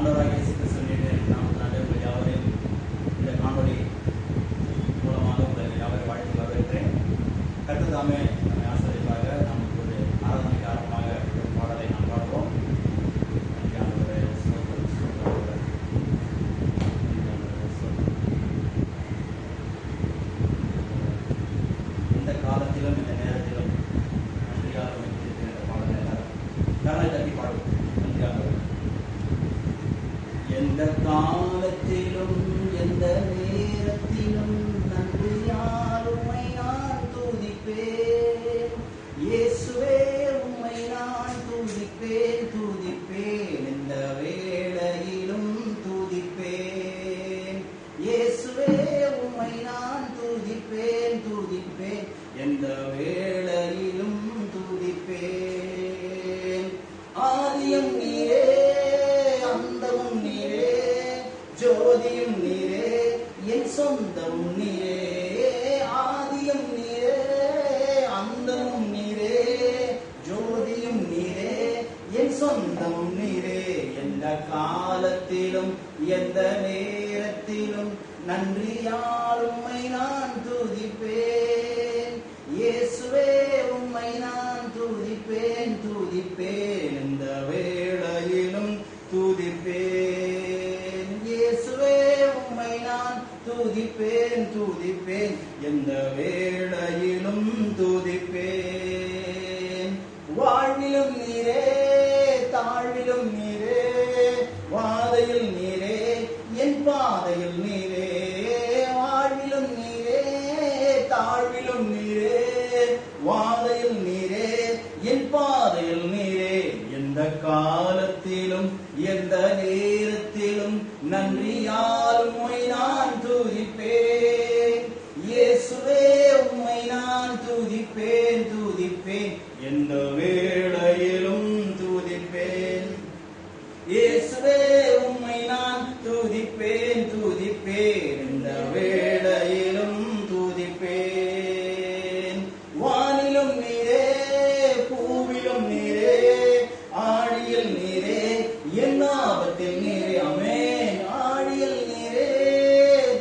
ஆண்டவராகிய இயேசு கிறிஸ்துவின் நாமத்தினாலே உங்கள் யாவரையும் இந்த காணொளி மூலமாக உங்களை யாவரை வாழ்த்தி வரவேற்கிறேன். கர்த்தர் நம்மை ஆசீர்வதிப்பாக. நமக்கு ஒரு ஆராதனைக்கு ஆரம்பமாக ஒரு பாடலை நாம் பாடுவோம். இந்த காலத்திலும் இந்த நேரத்திலும் நன்றியாக வைத்திருக்கிற இந்த பாடலை எல்லாரும் கரலை தட்டி பாடுவோம். நன்றியாக எந்த காலத்திலும் எந்த நேரத்திலும் நன்றியால் உம்மை நான் துதிப்பேன். இயேசுவே உம்மை நான் துதிப்பேன் துதிப்பேன், எந்த வேளையிலும் துதிப்பேன். இயேசுவே உம்மை நான் துதிப்பேன் துதிப்பேன், எந்த வேளையிலும் துதிப்பேன். ஆதியும் நீரே, அந்தமும் நீரே, ஜோதியும் நீரே, என் சொந்தம் நீரே. ஆதியும் நீரே, அந்தமும் நீரே, ஜோதியும் நீரே, என் சொந்தம் நீரே. எந்த காலத்திலும் எந்த நேரத்திலும் நன்றியால் உம்மை நான் துதிப்பேன். இயேசுவே உம்மை நான் துதிப்பேன் துதிப்பேன், எந்த வேளையிலும் துதிப்பேன். இயேசுவே உம்மை நான் துதிப்பேன் துதிப்பேன், எந்த வேளையிலும் துதிப்பேன். வாழ்விலும் நீரே, தாழ்விலும் நீரே, வாதையில் நீரே, என் பாதையில் நீரே. வாழ்விலும் நீரே, தாழ்விலும் நீரே, வாதையில் நீரே, என் பாதையில் நீரே. எந்த காலத்திலும் எந்த நேரத்திலும் நன்றியால் உம்மை நான் துதிப்பேன். இயேசுவே உம்மை நான் துதிப்பேன் துதிப்பேன், எந்த வேளையிலும் துதிப்பேன். இயேசுவே உம்மை நான் துதிப்பேன் துதிப்பேன், எந்த வேளையிலும் துதிப்பேன். வானிலும் நீரே, பூவிலும் நீரே, ஆழியில் நீரே, என் ஆபத்தில் நீரே. ஆமென். ஆழியில் நீரே,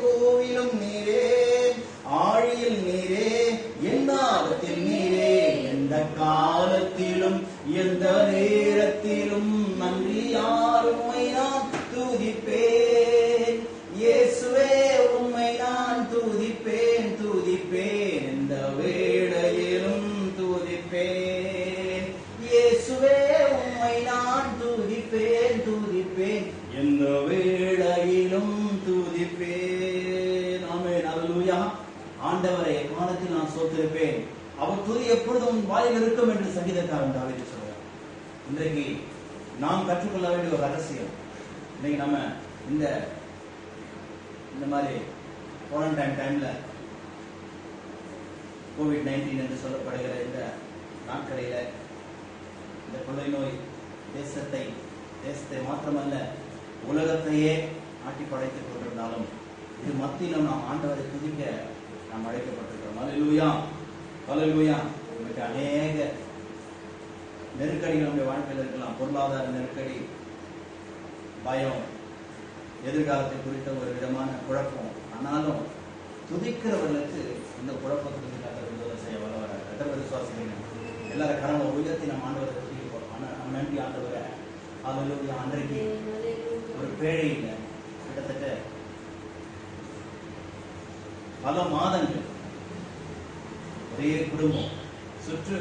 பூவிலும் நீரே, ஆழியில் நீரே, என் ஆபத்தில் நீரே. எந்த காலத்திலும் எந்த நேரத்திலும் நன்றியால் உம்மை நான் துதிப்பேன். இயேசுவே உம்மை நான் துதிப்பேன் துதிப்பேன், எந்த வேளையிலும் துதிப்பேன். இயேசுவே உம்மை நான் துதிப்பேன் துதிப்பேன், எந்த வேளையிலும் துதிப்பேன். ஆமென். அல்லேலூயா. ஆண்டவரை காலத்தில் நான் சோத்திருப்பேன், அவர் துதி எப்பொழுதும் வாயில் இருக்கும் என்று சங்கீதக்காரன் தாவீது சொல்றார். இன்றைக்கு நாம் கற்றுக்கொள்ள வேண்டிய ஒரு ரகசியம், இன்னைக்கு நம்ம இந்த மாதிரி குவாரண்டைன் டைம்ல COVID-19 என்று சொல்லப்படுகிற இந்த நாட்களில இந்த கொள்ளை நோய் தேசத்தை மாத்திரமல்ல உலகத்தையே ஆட்டி படைத்துக் கொண்டிருந்தாலும் இது மத்தியிலும் நாம் ஆண்டவரை துதிக்க நாம் அழைக்கப்பட்டிருக்கிறோம். அல்லேலூயா அல்லேலூயா. நமக்கு அநேக நெருக்கடிகள் நம்முடைய வாழ்க்கையில் இருக்கலாம். பொருளாதார நெருக்கடி, பயம், எதிர்காலத்தை குறித்த ஒரு விதமான குழப்பம். ஆனாலும் துதிக்கிறவர்களுக்கு இந்த குழப்பத்துக்கு கர்த்தர் விடுதலை செய்ய வல்லவராக. கர்த்தர் விசுவாசிக்கிறீங்க எல்லாரும் கரங்களை உயர்த்தி நம்ம ஆண்டவரை துதிப்போம். நம்ம நன்றி ஆண்டவரை. அல்லேலூயா. அன்றைக்கு ஒரு பேழை இல்லை, கிட்டத்தட்ட பல மாதங்கள் ஒரே குடும்பம், சுற்று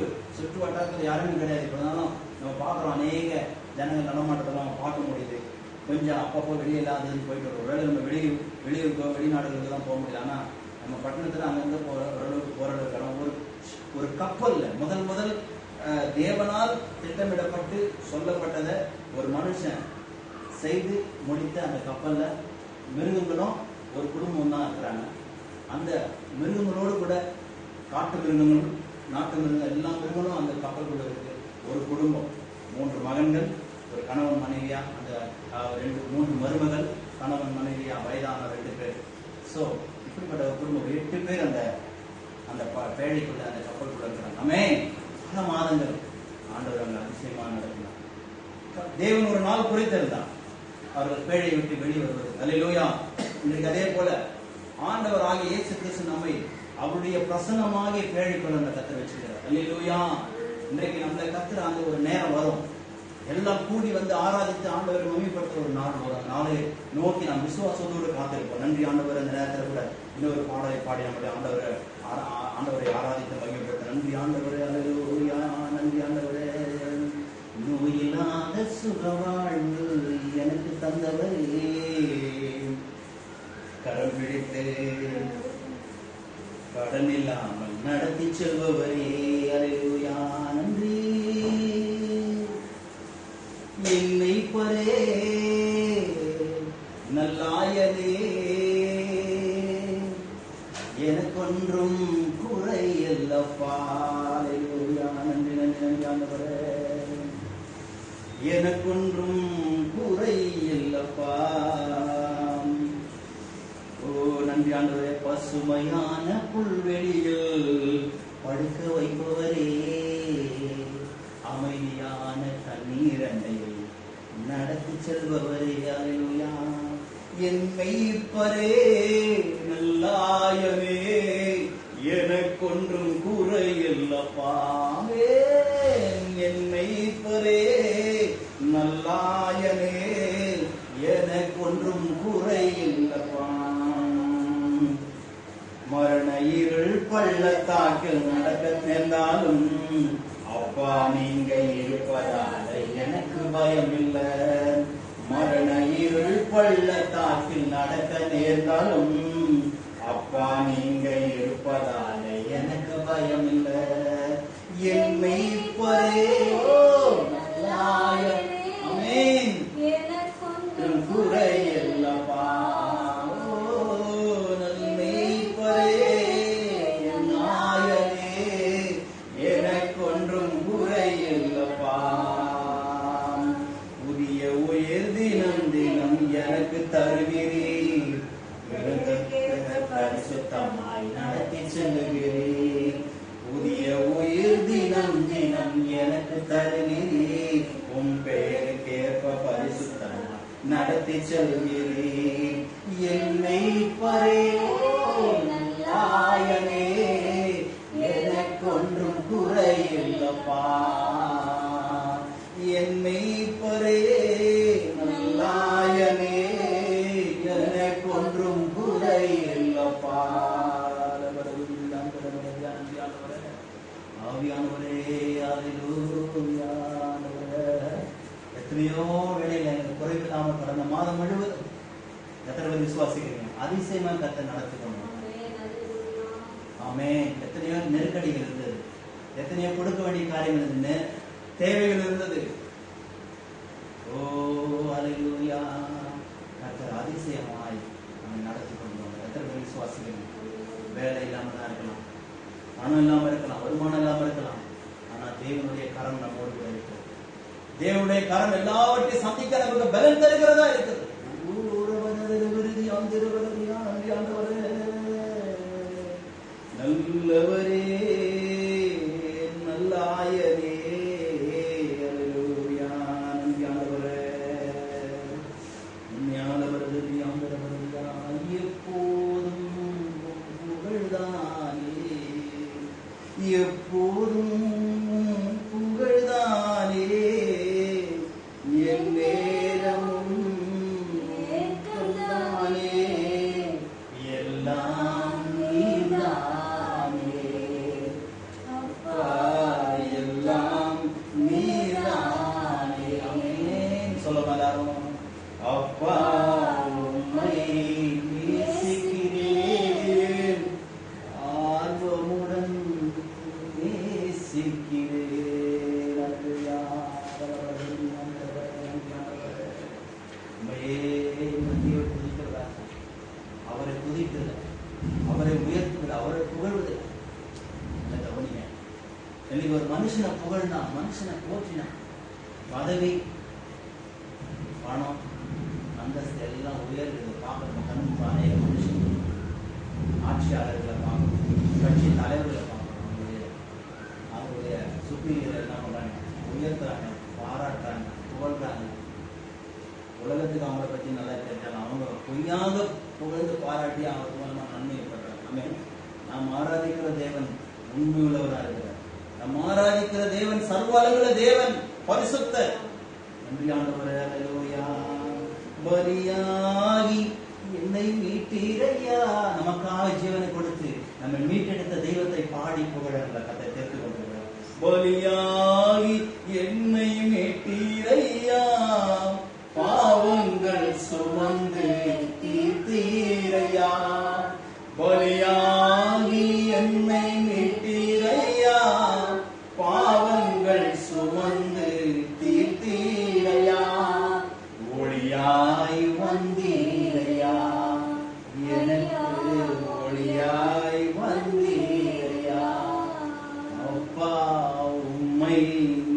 வட்டாரத்தில் யாருமே கிடையாது. இப்போதாலும் நம்ம பார்க்குறோம், அநேக ஜனங்கள் நடமாட்டத்தெல்லாம் பார்க்க முடியுது. கொஞ்சம் அப்பப்போ வெளியே இல்லாததுன்னு போயிட்டு வரும். ஒருவேளை நம்ம வெளியூருக்கோ வெளிநாடுகளுக்கு தான் போக முடியல. ஆனால் நம்ம பட்டணத்தில் அங்கேருந்து ஓரளவுக்கு போராடுறோம். ஒரு கப்பல்ல முதல் தேவனால் திட்டமிடப்பட்டு சொல்லப்பட்டதை ஒரு மனுஷன் செய்து முடித்த அந்த கப்பல்ல மிருகங்களும் ஒரு குடும்பம் தான் இருக்கிறாங்க. அந்த மிருகங்களோடு கூட காட்டு மிருகங்களும் நாட்டு மிருகங்கள் எல்லா மிருகங்களும் அந்த கப்பலுக்குள்ள இருக்கு. ஒரு குடும்பம், 3 மகன்கள், ஒரு கணவன் மனைவியா, அந்த 3 மருமகள், கணவன் மனைவியா, வயதான 2 பேர். ஸோ இப்படிப்பட்ட ஒரு குடும்பம் 8 பேர் அந்த பேழைக்குள்ள அந்த கப்பலுக்குள்ள இருக்கிறாங்க. ஆமென். பல மாதங்கள் ஆண்டவர் அங்க அதிசயமா நடத்தினார். தேவன் ஒரு நாள் குறித்திருந்தார். அவர்கள் பேழையை விட்டு வெளியே வருவது. அல்லேலூயா. இன்றைக்கு அதே போல ஆண்டவர் ஆகிய இயேசு கிறிஸ்து நம்மை அவருடைய பிரசன்னமாகிய பேழைக்குள்ள அந்த கத்தர் வச்சிருக்கிறார். அல்லேலூயா. இன்றைக்கு நம்மளை கத்தர் அந்த ஒரு நேரம் வரும், எல்லாம் கூடி வந்து ஆராதித்து ஆண்டவரை மகிமைப்படுத்த ஒரு நாள் வரும். நாளை நோக்கி நாம் விசுவாசத்தோடு காத்திருப்போம். நன்றி ஆண்டவர். இந்த நேரத்தில் கூட இன்னொரு பாடலை பாடி நம்முடைய ஆண்டவரை ஆராதித்து மகிமைப்படுத்த. நன்றி ஆண்டவரே. அல்லேலூயா. நன்றி ஆண்டவரே. நோயில்லாத சுகவாழ்வு எனக்கு தந்தவரே, கரம் பிடித்து கடன் இல்லாமல் நடத்தி செல்பவரே. அல்லேலூயா. நன்றி. என்னை பரே நல்லாயனே, எனக்கொன்றும் குறை இல்லப்பா. அல்லேலூயா. நன்றி நன்றி நன்றி ஆண்டவரே. எனக்கொன்றும் குறை இல்லப்பா. ஓ நன்றி ஆண்டவரே. பசுமையான புல்வெளியில் படுக்க வைப்பவரே, அமைதியான தண்ணீரண்டையை நடத்தி செல்பவரே. அல்லேலூயா. என் மெய்ப்பரே நல்லாயனே, எனக்கொன்றும் குறை இல்லப்பா. என் மெய்ப்பரே நல்லாயனே, எனக்கொன்றும் குறை இல்லப்பா. மரண இருள் பள்ளத்தாக்கில் நடக்க நேர்ந்தாலும் அப்பா நீங்க இருப்பதால எனக்கு பயம் இல்லை. மரண இருள் பள்ளத்தாக்கில் நடக்க நேர்ந்தாலும் அப்பா நீங்க இருப்பதால எனக்கு பயம் இல்லை. என் மெய்ப்பரே ஆமென், எனக்கொன்றும் குறை இல்லப்பா. தருகிறீர், பரிசுத்தமாய் நடத்தி செல்லுகிறீர். புதிய உயிர் தினம் தினம் எனக்கு தருகிறீர். உன் பெயருக்கேற்ப பரிசுத்தமாய் நடத்தி செல்கிறீர். என்னை பரே நல்லாயனே, எனக்கொன்றும் குறை இல்லப்பா. என்னை பரே நல்லாயனே, எனக்கொன்றும் குறை இல்லப்பா. ஆவியானவரே. அல்லேலூயா. எத்தனையோ வேளையில எனக்கு குறைவில்லாமல் கடந்த மாதம் முழுவதும் எத்தனை பேர் விசுவாசிக்கிறீங்க? அதிசயமா கர்த்தர் நடத்தி கொண்டு. ஆமென். எத்தனையோ நெருக்கடிகள் இருந்தது, எத்தனையோ கொடுக்க வேண்டிய காரியங்கள் இருந்தது, தேவைகள் இருந்தது. ஓ அல்லேலூயா. கர்த்தர் அதிசயமாய் நம்மை நடத்தி கொண்டு வந்தார். எத்தனை பேர் விசுவாசிக்கிறீங்க? வேலை இல்லாம தான் இருக்கலாம், பணம் இல்லாம இருக்கலாம், வருமானம் இல்லாம இருக்கலாம். ஆனா தேவனுடைய கரம் நம்மோடு கூட இருக்கிறது. தேவனுடைய கரம் எல்லாவற்றையும் சந்திக்க நமக்கு பலன் தருகிறதா இருக்குது. நல்லவரே நல்லாயனே. அல்லேலூயா. நன்றியானவரே. உண்மையானவரே ஞானவரே. எப்போதும் புகழ்தானே, எப்போதும் புகழ்தானே. என் நேரமும் ஏற்றம்தானே, எல்லாம் நீதானே. அப்பா எல்லாம் நீதானே. ஆமென். சொல்லுங்க எல்லாரும். அப்பா உம்மை நேசிக்கிறேன், ஆர்வமுடன் நேசிக்கிறேன். அல்லேலூயா. அவரை துதிக்கிறது, அவரை உயர்த்துவது, அவரை புகழ்வது. கவனிங்க. இன்னைக்கு ஒரு மனுஷனை புகழ்னா, மனுஷனை போற்றினா, பதவி பணம் அந்தஸ்து எல்லாம் உயர்கிறது. பார்க்கணும் கண்ணுக்கு அநேக மனுஷன் ஆட்சியாளர்களை பார்க்கணும், கட்சி தலைவர்களை பார்க்கணும். அவங்களுடைய சுப்பீரியர் என்ன பண்றாங்க? உயர்த்துறாங்க, பாராட்டுறாங்க, புகழ்றாங்க. உலகத்துக்கு அவங்கள பத்தி நல்லா தெரிஞ்சாலும் அவங்க பொய்யாக புகழ்ந்து பாராட்டி அவங்க மூலமா நன்மை ஏற்படுறாங்க. நாம் ஆராதிக்கிற தேவன் உண்மை உள்ளவராக இருக்கிறார். நாம் ஆராதிக்கிற தேவன் சர்வ அளவுள்ள தேவன், பரிசுத்தர். நன்றி ஆண்டவரே. அல்லேலூயா. பலியாகி என்னை மீட்டீரையா, நமக்காக ஜீவனை கொடுத்து நம்ம மீட்டெடுத்த தெய்வத்தை பாடி புகழ கத்தை தெரிந்து கொண்டிருக்கிறார். பலியாகி என்னை மீட்டீரையா, பாவங்கள் சுமந்து தீர்த்தீரையா. பலியாகி என்னை மீட்டீரையா, பாவங்கள் சுமந்து தீர்த்தீரையா. ஒளியாய் வந்தீரையா, எனக்கு ஒளியாய் வந்தீரையா. அப்பா உம்மை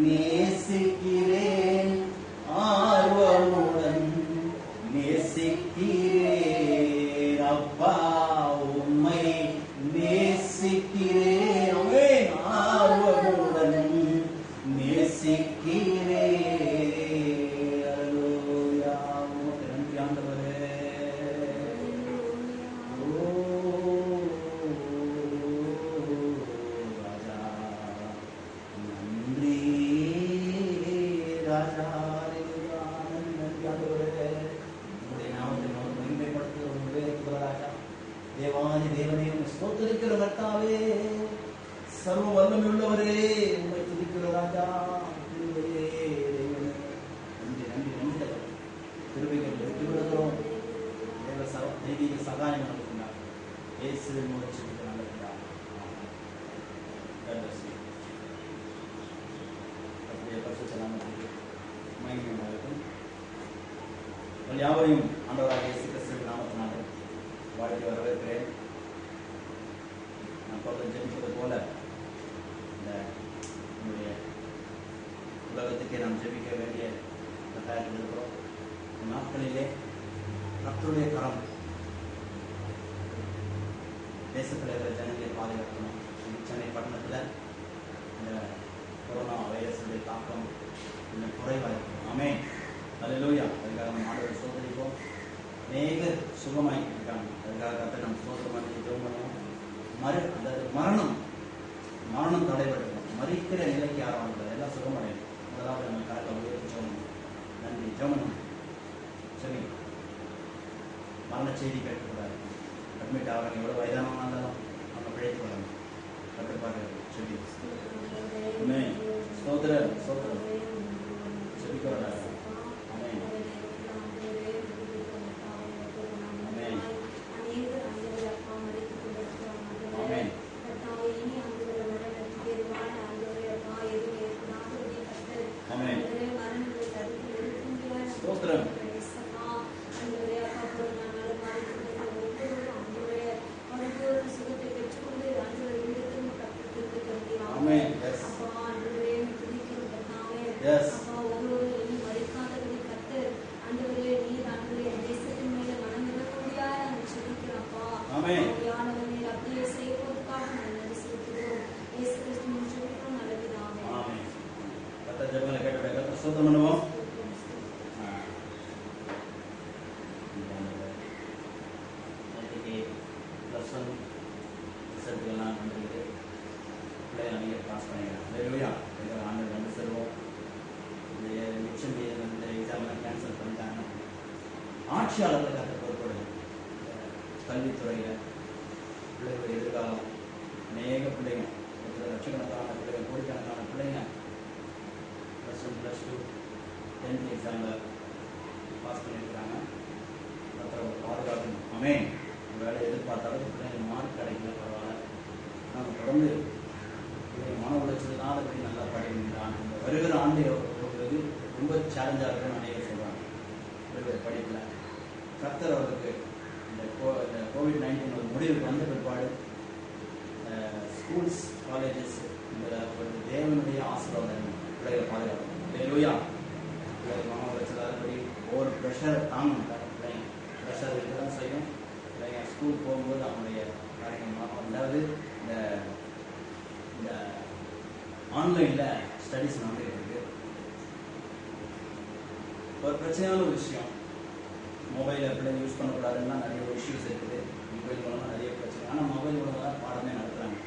நேசிக்கிறேன், ஆர்வமுடன் நேசிக்கிறேன். அப்பா உம்மை நேசிக்கிறேன், ஆர்வமுடன் நேசிக்கிறேன். அல்லேலூயா. உமக்கு நன்றி ஆண்டவரே. ஓ ராஜா, நன்றி ராஜா. நன்றி ஆண்டவரே. உங்களுடைய நாமத்தை நாம் மகிமைப்படுத்துகிற ராஜா, தேவாதி தேவனே, ஸ்தோத்திரிக்கிற கர்த்தாவே, சர்வ வல்லமை உள்ளவரே, உம்மை துதிக்கிற ராஜா. நன்றி நன்றி நன்றி. கிருபைகள் வெற்றி விடுகிறோம். தெய்வீக சகாயம் நடத்துகிறார். இயேசுவின் மூலம் ஜெபிக்கிறோம் நடத்துகிறார். அப்படியே பரிசுத்த நாமத்திற்கு மகிமை உண்டாகட்டும். யாவரையும் ஆண்டவராகிய இயேசு கிறிஸ்துவின் நாமத்தினாலே வாழ்க்கை வரவேற்கிறேன். நான் தொடர்ந்து ஜெபிப்பது போல இந்த நம்முடைய உலகத்துக்கே நாம் ஜெபிக்க வேண்டிய கட்டாயத்தில் இருக்கிறோம். இந்த நாட்களிலே கர்த்தருடைய கரம் தேசத்தில் இருக்கிற ஜனங்களை பாதுகாக்கணும். சென்னை பட்டணத்தில் இந்த கொரோனா வைரஸுடைய தாக்கம் இன்னும் குறைவாக இருக்கும். ஆமென். அல்லேலூயா. அதுக்காக நம்ம ஆண்டவரை சோதரிப்போம். அநேகர் சுகமாகி இருக்காங்க. அதுக்காக கர்த்தரை நம்ம சோதரமாக ஜெபம் பண்ணுவோம். அந்த மரணம் தடைபடுறோம். மறிக்கிற நிலைக்கு யாரும் எல்லாம் சுகமடையும். முதலாவது நம்ம கரெக்டாக உயர்த்தி சொல்லணும். நன்றி. ஜெபம் சரி. மரண செய்தி கேட்கக்கூடாது. அட்மிட் ஆகிறாங்க. எவ்வளோ வயதானவங்க இருந்தாலும் அவங்க பிழைத்து வரணும். கட்டுப்பாடு சொல்லி ஸ்தோத்திரம் ஸ்தோத்திரம் செபிக்கிறாங்க. ஆமென் ஆமென் ஆமென். ஆமென் ஸ்தோத்திரம். Amen. Yes. Yes. Amen. Amen. Kata jemaah kita berkata satu menurut. Nanti lesson segala nanti பிள்ளைங்க நிறைய பாஸ் பண்ணிக்கலாம். இல்லையா? இதை ஆண்டு வந்து செல்வோம். மிச்சம் இந்த எக்ஸாம்லாம் கேன்சல் பண்ணிட்டாங்க. ஆட்சியாளர்களுக்கு அந்த பொறுப்படுது. கல்வித்துறையில் பிள்ளைகளுடைய எதிர்காலம் அநேக பிள்ளைங்க, லட்சக்கணக்கான பிள்ளைங்க, கோடிக்கணக்கான பிள்ளைங்க +1 +2 10th எக்ஸாமில் பாஸ் பண்ணியிருக்கிறாங்க. அப்புறம் பாதுகாக்கணும். ஆமென். வேலை எதிர்பார்த்தாலும் பிள்ளைங்க மார்க் கிடைக்கல, பரவாயில்ல. நம்ம தொடர்ந்து மன உளைச்சலுக்காக போய் நல்லா படிக்கிறான். இந்த வருகிற ஆண்டு போகிறது ரொம்ப சேலஞ்சாக இருக்குன்னு அநேகர் சொல்கிறாங்க. வருகிற படிப்பில் கர்த்தர் அவருக்கு இந்த கோவிட்-19 ஒரு முடிவுக்கு வந்த பிற்பாடு ஸ்கூல்ஸ் காலேஜஸ் இந்த ஒரு தேவனுடைய ஆசீர்வாதம் பிள்ளைகளை பாதுகாக்கணும். அல்லேலூயா. பிள்ளைகள் மன உளைச்சலாதபடி ஒவ்வொரு ப்ரெஷரை தாங்க பிள்ளைங்க ப்ரெஷர் இருக்க தான் செய்யும். பிள்ளைங்க ஸ்கூல் போகும்போது அவங்களுடைய காரியங்கள் அதாவது இந்த ஆன்லைனில் ஸ்டடீஸ் நடந்துகிட்டு இருக்கு. ஒரு பிரச்சனையான ஒரு விஷயம். மொபைலை பிள்ளைங்க யூஸ் பண்ணக்கூடாதுன்னா நிறைய இஷ்யூஸ் இருக்குது. மொபைல் மூலமாக நிறைய பிரச்சனை. ஆனால் மொபைல் மூலமாக தான் பாடமே நடத்துகிறாங்க.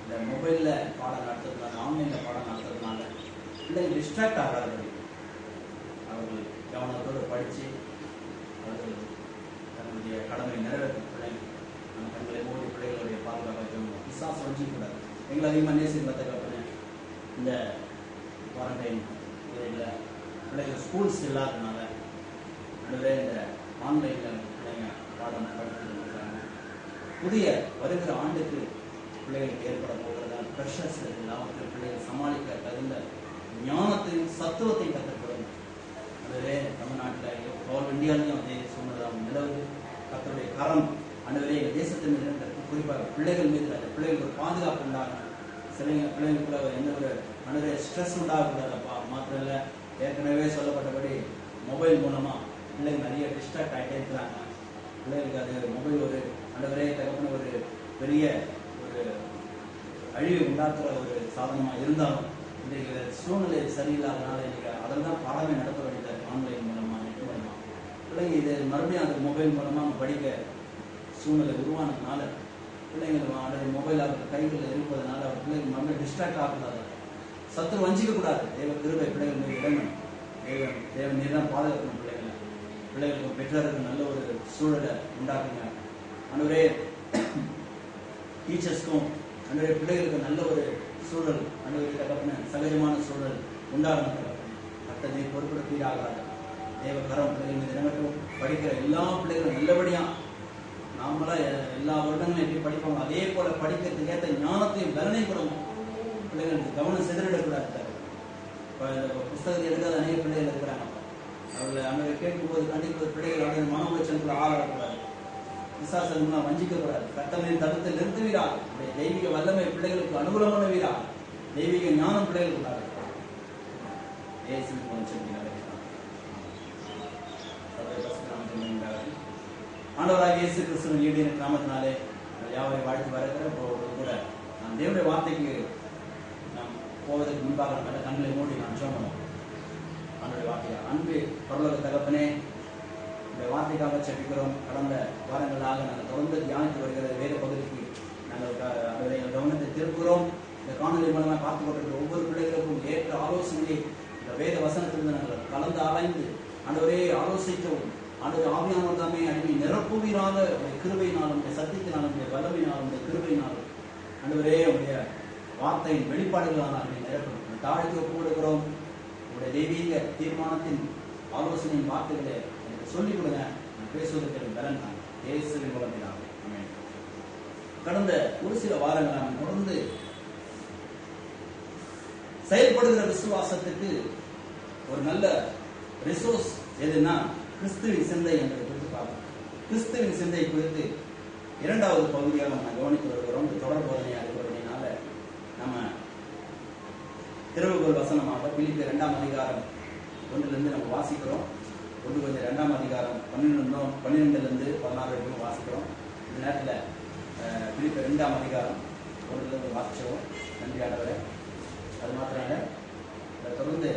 இந்த மொபைலில் பாடம் நடத்துறதுனால, ஆன்லைனில் பாடம் நடத்துறதுனால பிள்ளைங்க டிஸ்ட்ராக்ட் ஆகாதபடி அவர்கள் கவனத்தோடு படித்து அவர்கள் தன்னுடைய கடமை நிறைவேற்றும் பிள்ளைங்க நம்ம கண்களை மூடி பிள்ளைகளுடைய பாதுகாப்பு பிசாசு வஞ்சிக்கூடாது. எங்களை அதிகமாக நேசிக்கிற தகப்பனே, இந்த குவாரண்டைன் இதில் பிள்ளைகள் ஸ்கூல்ஸ் இல்லாததுனால அதுவே இந்த ஆன்லைனில் பிள்ளைங்க பாடம் படித்துட்டு இருக்கிறாங்க. புதிய வருகிற ஆண்டுக்கு பிள்ளைகளுக்கு ஏற்பட போகிறதால் ப்ரெஷர்ஸ் எல்லாவற்றையும் பிள்ளைகள் சமாளிக்க தகுந்த ஞானத்தையும் சத்துவத்தையும் கற்றுக்கொள்ளும். அதுவே தமிழ்நாட்டில் ஆல் இந்தியாவிலையும் அதே சூழ்நிலை நிலவுது. கர்த்தருடைய கரம் அன்றுவரே எங்கள் தேசத்தின் மீது, குறிப்பாக பிள்ளைகள் மீது அந்த பிள்ளைகளுக்கு ஒரு பாதுகாப்பு உண்டாகும். பிள்ளைங்களுக்குள்ள எந்த ஒரு அன்றுவரே ஸ்ட்ரெஸ் உண்டாகக்கூடாதப்பா. மாத்திரம் இல்லை, ஏற்கனவே சொல்லப்பட்டபடி மொபைல் மூலமாக பிள்ளைங்க நிறைய டிஸ்ட்ராக்ட் ஆகிட்டே இருக்கிறாங்க. பிள்ளைகளுக்கு அது மொபைல் ஒரு அன்றுவரே தகப்பன ஒரு பெரிய ஒரு அழிவை உண்டாக்குற ஒரு சாதனமாக இருந்தாலும் இன்றைக்கு சூழ்நிலை சரியில்லாதனால இன்னைக்கு அதில் தான் பாடமே நடத்த வேண்டியது. ஆன்லைன் மூலமாக, நெட் மூலமாக பிள்ளைங்க இது மறுபடியும் அந்த மொபைல் மூலமாக படிக்க சூழ்நிலை உருவானதுனால பிள்ளைங்க அல்லது மொபைல் அவர்கள் கைகளில் இருப்பதனால அவர் பிள்ளைங்க மறுபடியும் டிஸ்ட்ராக்ட் ஆகக்கூடாது. சத்துரு வஞ்சிக்க கூடாது. தேவ கிருபை பிள்ளைகள் மீது இறங்கணும். தேவன் நீர் தான் பாதுகாக்கணும். பிள்ளைகளுக்கு பெற்றோருக்கு நல்ல ஒரு சூழலை உண்டாக்குங்க. அன்றுவரே டீச்சர்ஸ்க்கும் அன்றைய பிள்ளைகளுக்கு நல்ல ஒரு சூழல் அன்றைய தகப்பன சகஜமான சூழல் உண்டாகணும். மற்றதை பொறுப்படுத்தீராகாது. தேவ கரம் பிள்ளைகள் மீது இறங்கட்டும். படிக்கிற எல்லா பிள்ளைகளும் நல்லபடியா நாமளா எல்லா வருடங்களும் எப்படி படிப்பாங்க அதே போல படிக்கிறதுக்கு ஏற்ற ஞானத்தையும் பலனையும் கொடுங்க. பிள்ளைகளுக்கு கவனம் சிதறிடக்கூடாது. புஸ்தகத்தை எடுக்காத அநேக பிள்ளைகள் இருக்கிறாங்க. அவர்களை அங்கே கேட்கும்போது கண்டிப்பாக பிள்ளைகள் அவருடைய மன உளைச்சலுக்குள்ள ஆளாடக்கூடாது. விசாசனம்லாம் வஞ்சிக்கக்கூடாது. கட்டளையை தடுத்து நிறுத்துவீரா. தெய்வீக வல்லமை பிள்ளைகளுக்கு அனுகூலமான வீரா. தெய்வீக ஞானம் பிள்ளைகளுக்கு உண்டாக ஆண்டவராக இயேசு கிறிஸ்துவின் ஈடிய நாமத்தினாலே யாவரை வாழ்த்து வரக்கிற கூட நான் தேவனுடைய வார்த்தைக்கு நாம் போவதற்கு முன்பாக நம்ம கண்களை மூடி நான் சொன்னோம். ஆண்டவருடைய வார்த்தையா அன்பு பரலோக தகப்பனே, இந்த வார்த்தைக்காக செபிக்கிறோம். கடந்த வாரங்களாக நாங்கள் தொடர்ந்து தியானித்து வருகிற வேத பகுதிக்கு நாங்கள் கவனத்தை திருப்புகிறோம். இந்த காணொலி மூலமாக பார்த்து கொண்டிருக்கிற ஒவ்வொரு பிள்ளைகளுக்கும் ஏற்ற ஆலோசனையை இந்த வேத வசனத்திலிருந்து நாங்கள் கலந்து ஆராய்ந்து ஆண்டவரே ஆலோசிக்கவும் ஆண்டவர் ஆவியானவர் தாமே அடிமை நிரப்புவீராக உடைய கிருபையினாலும் உடைய சத்தியத்தினாலும் உடைய வல்லமையினாலும் உடைய கிருபையினாலும் ஆண்டவரே உடைய வார்த்தையின் வெளிப்பாடுகளால் அடிமை நிரப்பணும். தாழ்த்தி ஒப்புக்கொடுக்கிறோம். உடைய தெய்வீக தீர்மானத்தின் ஆலோசனையின் வார்த்தைகளை எனக்கு சொல்லிக் கொடுங்க. பேசுவதற்கு பலன் தான் இயேசுவின் மூலத்தினாக. கடந்த ஒரு சில வாரங்கள் நாம் தொடர்ந்து செயல்படுகிற விசுவாசத்துக்கு ஒரு நல்ல ரிசோர்ஸ் எதுன்னா கிறிஸ்துவின் சிந்தை என்பதை குறித்து பார்க்கணும். கிறிஸ்துவின் சிந்தை குறித்து இரண்டாவது பகுதியாக நம்ம கவனித்து வருகிறோம். தொடர் போதனை அறிவுறுவதனால நம்ம திறவுகோல் வசனமாக பிலிப்பியர் 2ஆம் அதிகாரம் 1 நம்ம வாசிக்கிறோம். 2ஆம் அதிகாரம் 12 16 வாசிக்கிறோம். இந்த நேரத்தில் பிலிப்பியர் 2ஆம் அதிகாரம் 1 வாசிச்சோம். நன்றியானவரை. அது மாத்திரம் இல்லை, தொடர்ந்து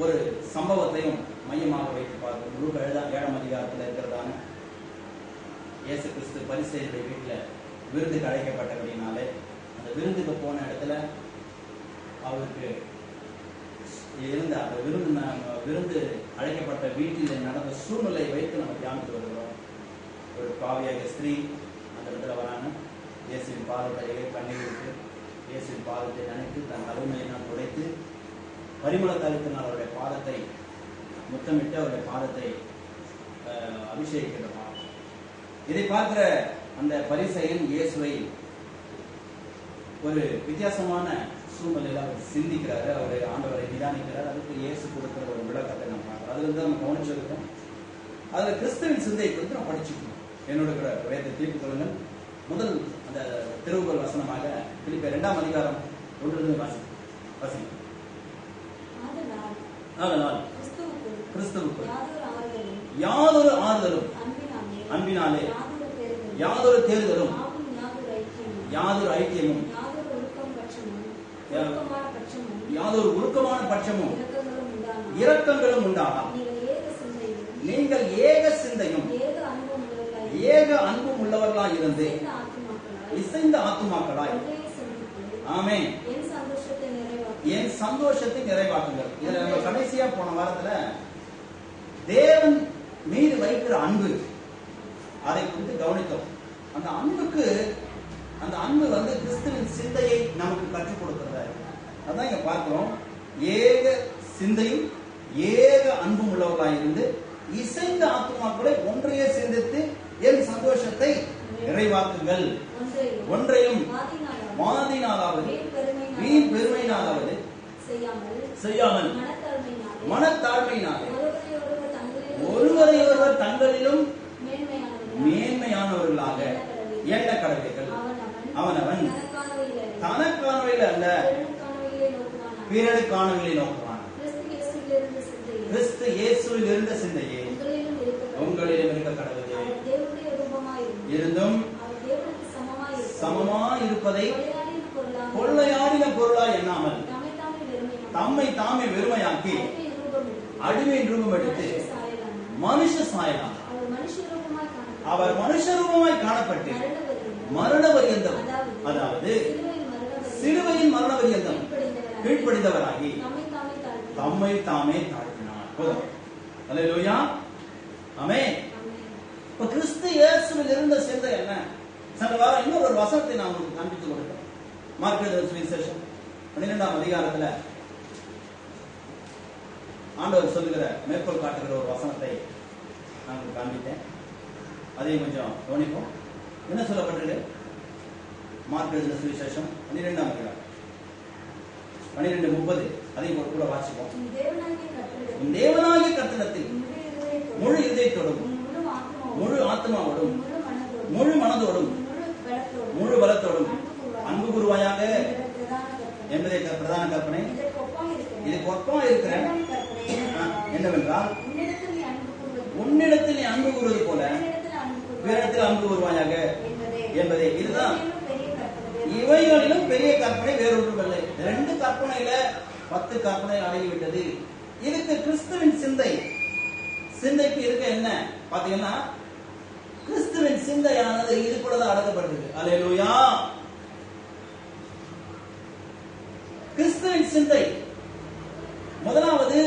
ஒரு சம்பவத்தையும் மையமாக வைத்து பார்க்கும். லூக்கா 7ஆம் அதிகாரத்தில் இருக்கிறதான இயேசு கிறிஸ்து பரிசேயருடைய வீட்டில் விருந்துக்கு அழைக்கப்பட்டபடினாலே அந்த விருந்துக்கு போன இடத்துல அவருக்கு இருந்த அந்த விருந்து அழைக்கப்பட்ட வீட்டில் நடந்த சூழ்நிலையை வைத்து நம்ம தியானித்து வருகிறோம். ஒரு பாவியாக ஸ்திரீ அந்த இடத்துல வராங்க. இயேசுவின் பாதத்தை கண்ணீர் விட்டு இயேசுவின் பாதத்தை நினைத்து தன் தலைமையினால் துடைத்து பரிமள தைலத்தினால் அவருடைய பாதத்தை முத்தமிட்டு அவருடைய பாதத்தை அபிஷேகிக்கின்றனர். இதை பார்க்கிற அந்த பரிசேயன் இயேசுவை ஒரு வித்தியாசமான சூழ்நிலையில் அவர் சிந்திக்கிறாரு. அவருடைய ஆண்டவரை நிதானிக்கிறார். அதுக்கு இயேசு கொடுக்கிற ஒரு விளக்கத்தை நம்ம பார்க்கிறோம். அதுல இருந்து நம்ம கவனிச்சிருக்கோம். அதுல கிறிஸ்துவின் சிந்தையை குறித்து நம்ம படிச்சுக்கணும். என்னோட கூட வேதத்தை தீர்ப்பு கொள்ளுங்கள். முதல் அந்த திருவுகோல் வசனமாக பிலிப்பியர் 2ஆம் அதிகாரம் 1 வாசிக்கும். அதனால் கிறிஸ்துவுக்குள் யாதொரு ஆறுதலும் அன்பினாலே யாதொரு தேர்தலும் யாதொரு ஐக்கியமும் யாதொரு உருக்கமான பட்சமும் இரக்கங்களும் உண்டானால் நீங்கள் ஏக சிந்தையும் ஏக அன்பும் உள்ளவர்களாய் இருந்து இசைந்த ஆத்துமாக்களாய் ஆமென் என் சந்தோஷத்தை நிறைவாக்குங்கள். இதுல நம்ம கடைசியா போன வாரத்துல தேவன் மீது வைக்கிற அன்பு அதை குறித்து கவனித்தோம். அந்த அன்பு வந்து கிறிஸ்துவின் சிந்தையை நமக்கு கற்றுக் கொடுக்கிறதா. அதான் இங்க பார்க்கிறோம். ஏக சிந்தையும் ஏக அன்பும் உள்ளவர்களாய் இருந்து இசைந்த ஆத்துமாக்களை ஒன்றையே சிந்தித்து என் சந்தோஷத்தை நிறைவாக்குங்கள். ஒன்றையும் வாதினாலாவது வீண் பெருமையினாலாவது செய்யாமல் மனத்தாழ்மையினாலே ஒருவரை ஒருவர் தங்களிலும் மேன்மையானவர்களாக எண்ண கடவைகள் அவனவன் தனக்கானவையில் அல்ல பிறருக்கானவைகளை நோக்குவான். கிறிஸ்து இயேசுவில் இருந்த சிந்தையே உங்களிடம் இருக்க கடவுளே இருந்தும் சமமாய் இருப்பதை கொள்ளையாடின பொருளாய் எண்ணாமல் தம்மை தாமே வெறுமையாக்கி அடிமையின் ரூபம் எடுத்து மனுஷ சாயலாம் அவர் மனுஷ ரூபமாய் காணப்பட்டு மரண பரியந்தம், அதாவது சிலுவையின் மரண பரியந்தம் கீழ்ப்படிந்தவராகி தம்மை தாமே தாழ்த்தினார். அல்லேலூயா, ஆமென். இப்ப கிறிஸ்து இயேசுவில் இருந்த சிந்தை என்ன? சென்ற வாரம் இன்னொரு வசனத்தை நான் உங்களுக்கு காண்பித்து கொடுத்தேன். மார்க் எழுதின சுவிசேஷம் 12ஆம் அதிகாரத்துல ஆண்டவர் சொல்லுகிற மேற்கோள் காட்டுகிற ஒரு வசனத்தை நான் உங்களுக்கு காண்பித்தேன். அதையும் கொஞ்சம் கவனிப்போம். என்ன சொல்லப்பட்டிருக்கு? மார்க் எழுதின சுவிசேஷம் 12ஆம் அதிகாரம் 12:30. அதையும் கூட வாசிப்போம். தேவனாகிய கர்த்தரிடத்தில் முழு இதயத்தோடும் முழு ஆத்மாவோடும் முழு மனதோடும் முழு பலத்தோடும் அன்பு கூறுவாயாக என்பதை பிரதான கற்பனை. இதுக்கு ஒப்பமா இருக்கிற என்னவென்றால் உன்னிடத்தில் நீ அன்பு கூறுவது போல பிறரிடத்தில் அன்பு கூறுவாயாக என்பதே. இதுதான் இவைகளிலும் பெரிய கற்பனை வேறொன்றும் இல்லை. 2 கற்பனையில 10 கற்பனை அடங்கிவிட்டது. இதுக்கு கிறிஸ்துவின் சிந்தைக்கு இருக்க என்ன பாத்தீங்கன்னா, கிறிஸ்துவின் சிந்தையானது இது கூட தான் அடக்கப்படுது. அல்லேலூயா. கிறிஸ்துவின் சிந்தை முதலாவது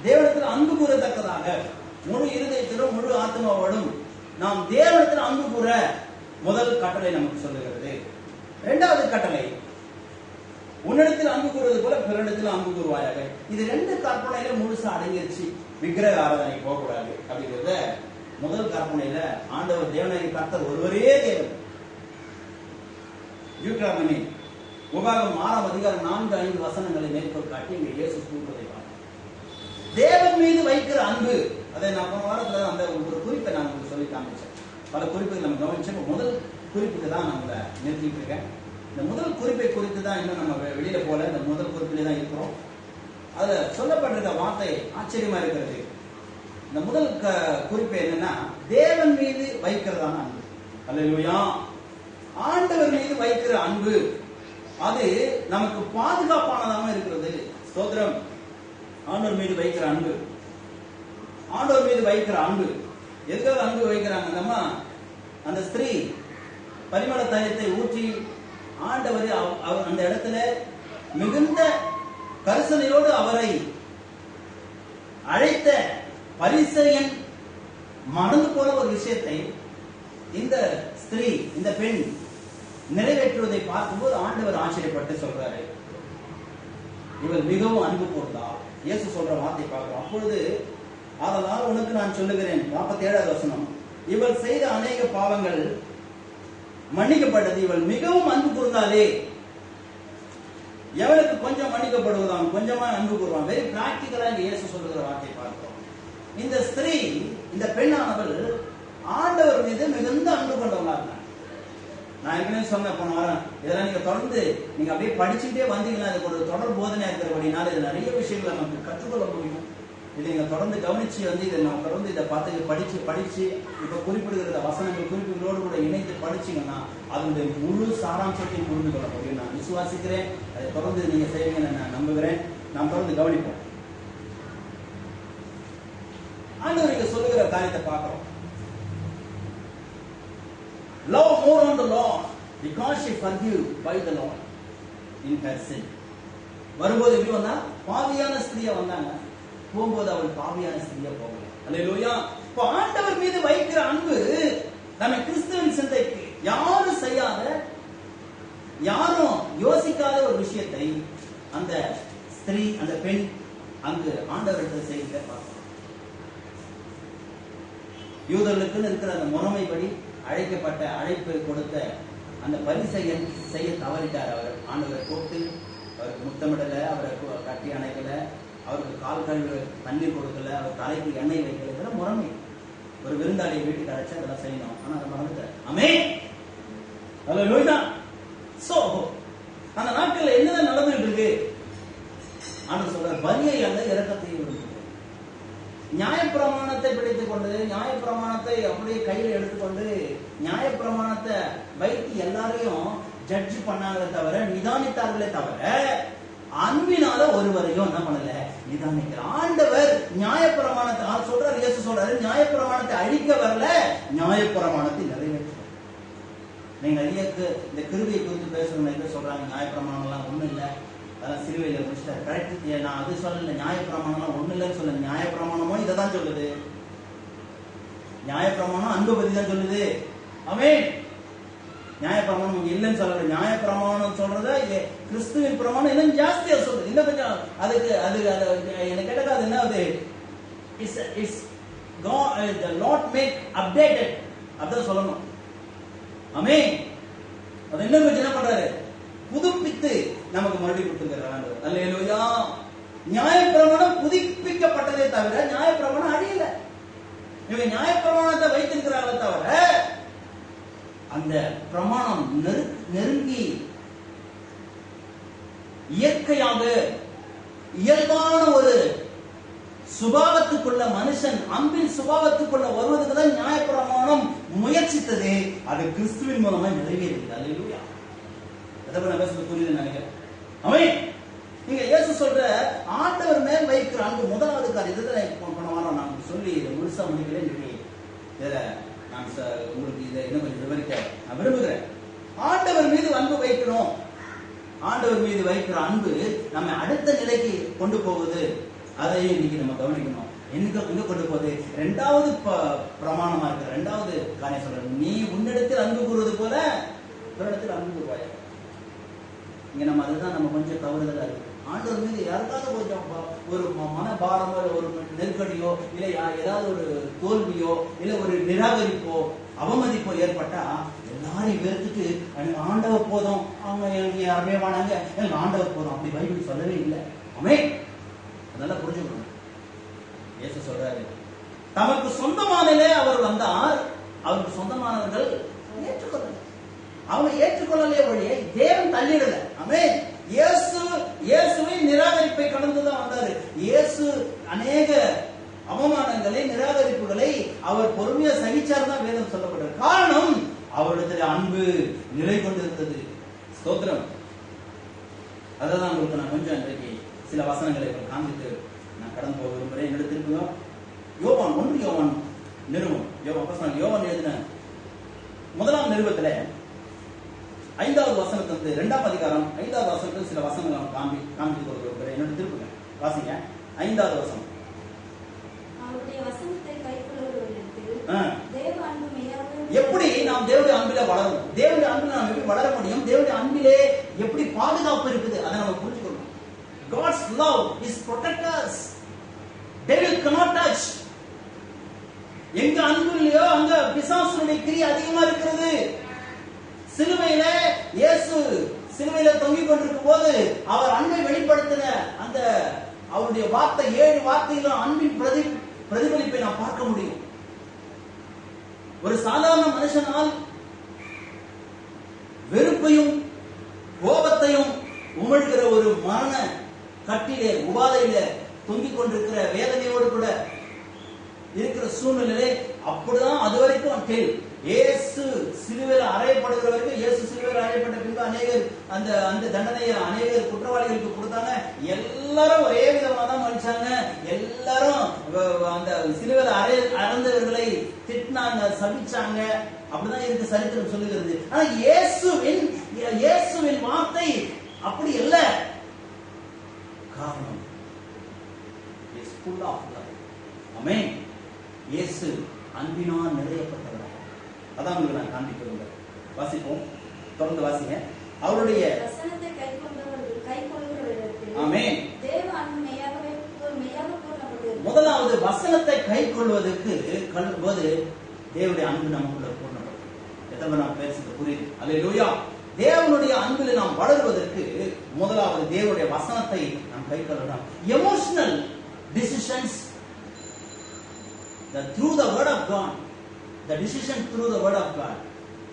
தேவனிடத்தில் அன்பு கூறத்தக்கதாக முழு இருதயத்திலும் முழு ஆத்மாவோடும் நாம் தேவனிடத்தில் அன்பு கூற முதல் கட்டளை நமக்கு சொல்லுகிறது. 2வது கட்டளை உன்னிடத்தில் அன்பு கூறுவது போல பிறனிடத்தில் அன்பு கூறுவாயாக. இது 2 கற்பனையில முழுசா அடங்கிருச்சு. விக்கிரக ஆராதனை போகக்கூடாது அப்படிங்கிறத முதல் கற்பனையில ஆண்டவர் தேவனாகிய கர்த்தர் ஒருவரே தேவன். யூட்ராமனி உபாகமம் 6ஆம் அதிகாரம் 4-5 வசனங்களை மேற்கோள் காட்டி இங்க இயேசு கூறுவதை பார்க்கிறோம். தேவன் மீது வைக்கிற அன்பு, அதை நான் போன வாரத்துல அந்த ஒரு குறிப்பை நான் உங்களுக்கு சொல்லி காமிச்சேன். பல குறிப்புகள் நம்ம கவனிச்சோம். முதல் குறிப்புக்கு தான் நம்மளை நிறுத்திட்டு இருக்கேன். இந்த முதல் குறிப்பை குறித்து தான் இன்னும் நம்ம வெளியில போல இந்த முதல் குறிப்பிலே தான் இருக்கிறோம். அதுல சொல்லப்பட்டிருக்க வார்த்தை ஆச்சரியமா இருக்கிறது. இந்த முதல் குறிப்பு என்னன்னா, தேவன் மீது வைக்கிறதான அன்பு. அல்லேலூயா. ஆண்டவர் மீது வைக்கிற அன்பு அது நமக்கு பாதுகாப்பானதாக இருக்கிறது. ஸ்தோத்திரம். ஆண்டவர் மீது வைக்கிற அன்பு, ஆண்டவர் மீது வைக்கிற அன்பு எதுக்காக அன்பு வைக்கிறாங்க? நம்ம அந்த ஸ்திரீ பரிமள தைலத்தை ஊற்றி ஆண்டவர் அந்த இடத்துல மிகுந்த கரிசனையோடு அவரை அழைத்த பரிசேயன் மறந்து போன ஒரு விஷயத்தை இந்த ஸ்திரீ, இந்த பெண் நிறைவேற்றுவதை பார்க்கும்போது ஆண்டவர் ஆச்சரியப்பட்டு சொல்றாரு, இவர் மிகவும் அன்பு கூர்ந்தா. இயேசு சொல்ற வார்த்தை பார்க்கிறோம். அப்பொழுது அதனால் உனக்கு நான் சொல்லுகிறேன், 47வது வசனம், இவள் செய்த அநேக பாவங்கள் மன்னிக்கப்பட்டது, இவள் மிகவும் அன்பு கூர்ந்தாலே. எவனுக்கு கொஞ்சம் மன்னிக்கப்படுவதாம், கொஞ்சமா அன்பு கூறுவான். வெரி பிராக்டிகலா இயேசு சொல்லுகிற வார்த்தை பார்க்கிறோம். இந்த ஸ்திரீ, இந்த பெண்ணானவள் ஆண்டவர் மீது மிகுந்த அன்பு கொண்டவங்களா இருந்தாங்க. நான் ஏற்கனவே சொன்னேன் போன வாரம், இதெல்லாம் நீங்க தொடர்ந்து நீங்க அப்படியே படிச்சுட்டே வந்தீங்கன்னா அதுக்கு ஒரு தொடர் போதனையா இருக்கிறபடினால இது நிறைய விஷயங்களை நமக்கு கற்றுக்கொள்ள முடியும். இதை நீங்க தொடர்ந்து கவனிச்சு இதை நம்ம தொடர்ந்து இதை பார்த்து படிச்சு இப்ப குறிப்பிடுகிற வசனங்கள் குறிப்புகளோடு கூட இணைந்து படிச்சீங்கன்னா அதனுடைய முழு சாராம்சத்தையும் புரிந்து கொள்ள முடியும். நான் விசுவாசிக்கிறேன். அதை தொடர்ந்து நீங்க செய்வீங்கன்னு நான் நம்புகிறேன். நாம் தொடர்ந்து கவனிப்போம். ஆண்டவர் இங்க சொல்லுகிற காரியத்தை பார்க்கிறோம். Love more on the Lord because she forgive by the Lord in her sin. வரும்போது எப்படி வந்தா? பாவியான ஸ்திரியா வந்தாங்க. போகும்போது அவள் பாவியான ஸ்திரியா போகல. அல்லேலூயா. இப்போ ஆண்டவர் மீது வைக்கிற அன்பு நம்ம கிறிஸ்துவின் சிந்தைக்கு யாரும் செய்யாத, யாரும் யோசிக்காத ஒரு விஷயத்தை அந்த ஸ்திரீ, அந்த பெண் அங்கு ஆண்டவரிடத்தில் செய்த பார்க்கிறோம். யூதர்களுக்குன்னு இருக்கிற அந்த முறைமைப்படி அழைக்கப்பட்ட அழைப்பு கொடுத்த அந்த பரிசெயல் செய்ய தவறிட்டார். அவர் ஆண்டவரை கூப்பிட்டு அவருக்கு முத்தமிடல, அவரை கட்டி அணைக்கல, அவருக்கு கால் கழுவு தண்ணீர் கொடுக்கல, அவர் தலைக்கு எண்ணெய் வைக்கல. இதெல்லாம் முறைமை. ஒரு விருந்தாளியை வீட்டுக்கு அழைச்சா அதெல்லாம் செய்யணும். ஆனா அதை மறந்துட்டார். ஆமென். அல்லேலூயா. சோ அந்த நாட்கள்ல என்னதான் நடந்துட்டு இருக்கு? ஆண்டவர் சொல்றார், பலியை அல்ல இரக்கத்தை விரும்புகிறேன். நியாயப்பிரமாணத்தை பிடித்துக் கொண்டு, நியாயப்பிரமாணத்தை அப்படியே கையில் எடுத்துக்கொண்டு, நியாயப்பிரமாணத்தை வைத்து எல்லாரையும் ஜட்ஜ் பண்ணாங்களே தவிர, நிதானித்தார்களே தவிர, அன்பினால ஒருவரையும் என்ன பண்ணல, நிதானிக்கிறார். ஆண்டவர் நியாயப்பிரமாணத்தை சொல்றாரு, இயேசு சொல்றாரு, நியாயப்பிரமாணத்தை அழிக்க வரல, நியாயப்பிரமாணத்தை நிறைவேற்ற. நீங்க நிறைய இந்த கிருபையை குறித்து பேசணும் சொல்றாங்க. நியாயப்பிரமாணம் எல்லாம் ஒண்ணும் இல்லை, அதெல்லாம் சிறுவையில முடிச்சிட்டாரு. கரெக்ட். நான் அது சொல்லல, நியாயப்பிரமாணம் ஒண்ணு இல்லைன்னு சொல்ல. நியாயப்பிரமாணமும் இதை தான் சொல்லுது. நியாயப்பிரமாணம் அன்பு பத்தி தான் சொல்லுது. ஆமென். நியாயப்பிரமாணம் இல்லைன்னு சொல்லல. நியாயப்பிரமாணம் சொல்றத கிறிஸ்துவின் பிரமாணம் இன்னும் ஜாஸ்தியா சொல்லுது. இன்னும் கொஞ்சம் அதுக்கு அது எனக்கு கேட்டது அது என்ன, அது it's the Lord make updated அதான் சொல்லணும். ஆமென். அது இன்னும் கொஞ்சம் என்ன பண்றாரு, புதுப்பித்து நமக்கு மறுபடியும் கொடுத்துருக்கிறார். அல்லேலூயா. நியாயப்பிரமாணம் புதுப்பிக்கப்பட்டதே தவிர நியாயப்பிரமாணம் அழியல. இவங்க நியாயப்பிரமாணத்தை வைத்திருக்கிறார்களே தவிர அந்த பிரமாணம் நெருங்கி இயற்கையாக இயல்பான ஒரு சுபாவத்துக்குள்ள மனுஷன் அன்பின் சுபாவத்துக்குள்ள வருவதற்கு தான் நியாயப்பிரமாணம் முயற்சித்தது. அது கிறிஸ்துவின் மூலமா நிறைவேறியது. அல்லேலூயா. புரியுது நினைக்கிறேன். ஆமென். நீங்க இயேசு சொல்ற ஆண்டவர் மேல் வைக்கிற அன்பு முதலாவது காரியத்தை போன வாரம் நான் சொல்லி முழுசா முடிக்கல. இதுல நான் உங்களுக்கு இதை இன்னும் கொஞ்சம் விவரிக்க நான் விரும்புகிறேன். ஆண்டவர் மீது அன்பு வைக்கணும். ஆண்டவர் மீது வைக்கிற அன்பு நம்ம அடுத்த நிலைக்கு கொண்டு போகுது. அதையும் இன்னைக்கு நம்ம கவனிக்கணும். எங்க கொண்டு போகுது? இரண்டாவது பிரமாணமா இருக்கு. இரண்டாவது காரியம் சொல்றேன், நீ உன்னிடத்தில் அன்பு கூறுவது போல இடத்தில் அன்பு கூறுவாயா. இங்க நம்ம அதுதான் நம்ம கொஞ்சம் தவறுதலா இருக்கு. ஆண்டவர் மீது யாருக்காவது கொஞ்சம் ஒரு மனபாரமோ, ஒரு நெருக்கடியோ, இல்லை ஏதாவது ஒரு தோல்வியோ, இல்லை ஒரு நிராகரிப்போ, அவமதிப்போ ஏற்பட்டா எல்லாரையும் வெறுத்துட்டு எனக்கு ஆண்டவர் போதும், அவங்க எனக்கு யாருமே வானாங்க, எனக்கு ஆண்டவர் போதும், அப்படி பைபிள் சொல்லவே இல்லை. ஆமென். அதனால புரிஞ்சுக்கணும். இயேசு சொல்றாரு, தமக்கு சொந்தமானே அவர் வந்தார், அவருக்கு சொந்தமானவர்கள் ஏற்றுக்கொள்ள, அவங்க ஏற்றுக்கொள்ளலே ஒழிய தேவன் தள்ளிடல. ஆமென். இயேசுவை நிராகரிப்பை கடந்துதான் வந்தாரு. இயேசு அநேக அவமானங்களை, நிராகரிப்புகளை அவர் பொறுமையா சகிச்சார் தான் வேதம் சொல்லப்படுற காரணம். அவரிடத்தில் அன்பு நிலை கொண்டிருந்தது. ஸ்தோத்திரம். அதான் உங்களுக்கு நான் கொஞ்சம் இன்றைக்கு சில வசனங்களை காண்பித்து நான் கடந்து போக விரும்புகிறேன். எடுத்திருக்கிறோம் யோவான் 1 யோவான் நிறுவனம். யோவான் எழுதின 1ஆம் நிருபத்துல 5வது வசனத்திலிருந்து 2ஆம் அதிகாரம் 5வது வசனத்தில் சில வசனங்களை காண்பித்து கொடுக்க விரும்புகிறேன். என்னோட திருப்புங்க, வாசிங்க. 5வது வசனம். எப்படி நாம் தேவனுடைய அன்பிலே வளரும்? தேவனுடைய அன்பில் நாம் எப்படி வளர முடியும்? தேவனுடைய அன்பிலே எப்படி பாதுகாப்பு இருக்குது? அதை நம்ம புரிஞ்சுக்கணும். God's love is protect us. Devil cannot touch. எங்க அன்பு இல்லையோ அங்க பிசாசுடைய கிரியை அதிகமா இருக்கிறது. சிலுவையில இயேசு சிலுவையில தொங்கிக் கொண்டிருக்கும் போது அவர் அன்பை வெளிப்படுத்தின அந்த அவருடைய வார்த்தை 7 வார்த்தைகளும் அன்பின் பிரதிபலிப்பை நாம் பார்க்க முடியும். ஒரு சாதாரண மனுஷனால் வெறுப்பையும் கோபத்தையும் உமிழ்கிற ஒரு மரண கட்டிலே உபாதையில தொங்கிக் கொண்டிருக்கிற வேதனையோடு கூட இருக்கிற சூழ்நிலை அப்படிதான் அது வரைக்கும் இயேசு சிலுவையில் அறையப்படுகிற வரைக்கும், இயேசு சிலுவையில் அறையப்பட்ட பின்பு அநேகர் அந்த தண்டனையை அநேகர் குற்றவாளிகளுக்கு கொடுத்தாங்க. எல்லாரும் ஒரே விதமா தான் மன்னிச்சாங்க. எல்லாரும் அந்த சிலுவையில் அறைந்தவர்களை திட்டினாங்க, சபிச்சாங்க. அப்படிதான் இருக்கு சரித்திரம் சொல்லுகிறது. ஆனா இயேசுவின் வார்த்தை அப்படி இல்ல. காரணம் ஆமென். இயேசு அன்பினால் நிறையப்பட்டவர். அதான் உங்களுக்கு நான் காண்பிக்கிறேன். வாசிப்போம், தொடர்ந்து வாசிங்க. அவருடைய வசனத்தை கைக்கொள்கிறவர்களுக்கு ஆமென் தேவ அன்பு மெய்யாகவே பூரணப்பட்டது. முதலாவது வசனத்தை கைக்கொள்வதற்கு போது தேவனுடைய அன்பு நமக்குள்ள பூர்ணப்படும். எத்தனை நாம் பேசுறது புரியுது? அல்லேலூயா. தேவனுடைய அன்பில் நாம் வளருவதற்கு முதலாவது தேவனுடைய வசனத்தை நாம் கைக்கொள்ளலாம். Emotional decisions through the word of God, the decision through the word of God,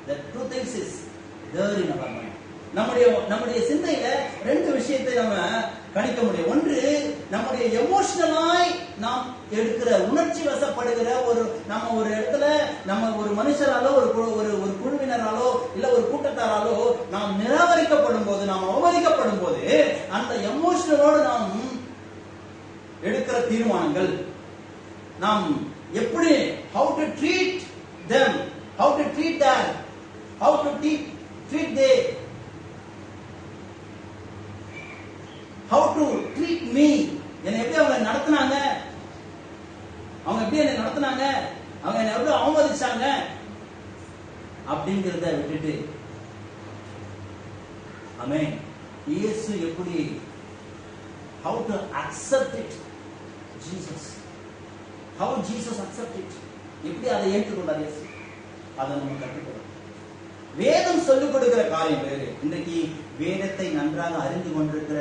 the two things is there in our mind. நம்முடைய சிந்தையில ரெண்டு விஷயத்தை நம்ம கணிக்க முடியும். ஒன்று, நம்முடைய எமோஷனலாய் நாம் எடுக்கிற உணர்ச்சி வசப்படுகிற நம்ம ஒரு இடத்துல நம்ம ஒரு மனுஷராலோ ஒரு குழுவினராலோ இல்ல ஒரு கூட்டத்தாராலோ நாம் நிராகரிக்கப்படும் போது, நாம் அவமதிக்கப்படும் போது அந்த எமோஷனலோடு நாம் எடுக்கிற தீர்மானங்கள், நாம் எப்படி how to treat them, how to treat them, how to treat they, how to treat me, என்ன எப்படி அவங்க நடத்துனாங்க, அவங்க எப்படி என்ன நடத்துனாங்க, அவங்க என்ன எப்படி அவமதிச்சாங்க அப்படிங்கறத விட்டுட்டு, ஆமென், இயேசு எப்படி, how to accept it, Jesus, how Jesus accept it, எப்படி அதை ஏற்றுக்கொண்டார் இயேசு, அதை நம்ம கற்றுக்கொள்ளணும். வேதம் சொல்லிக் கொடுக்கிற காரியம் வேறு. இன்றைக்கு வேதத்தை நன்றாக அறிந்து கொண்டிருக்கிற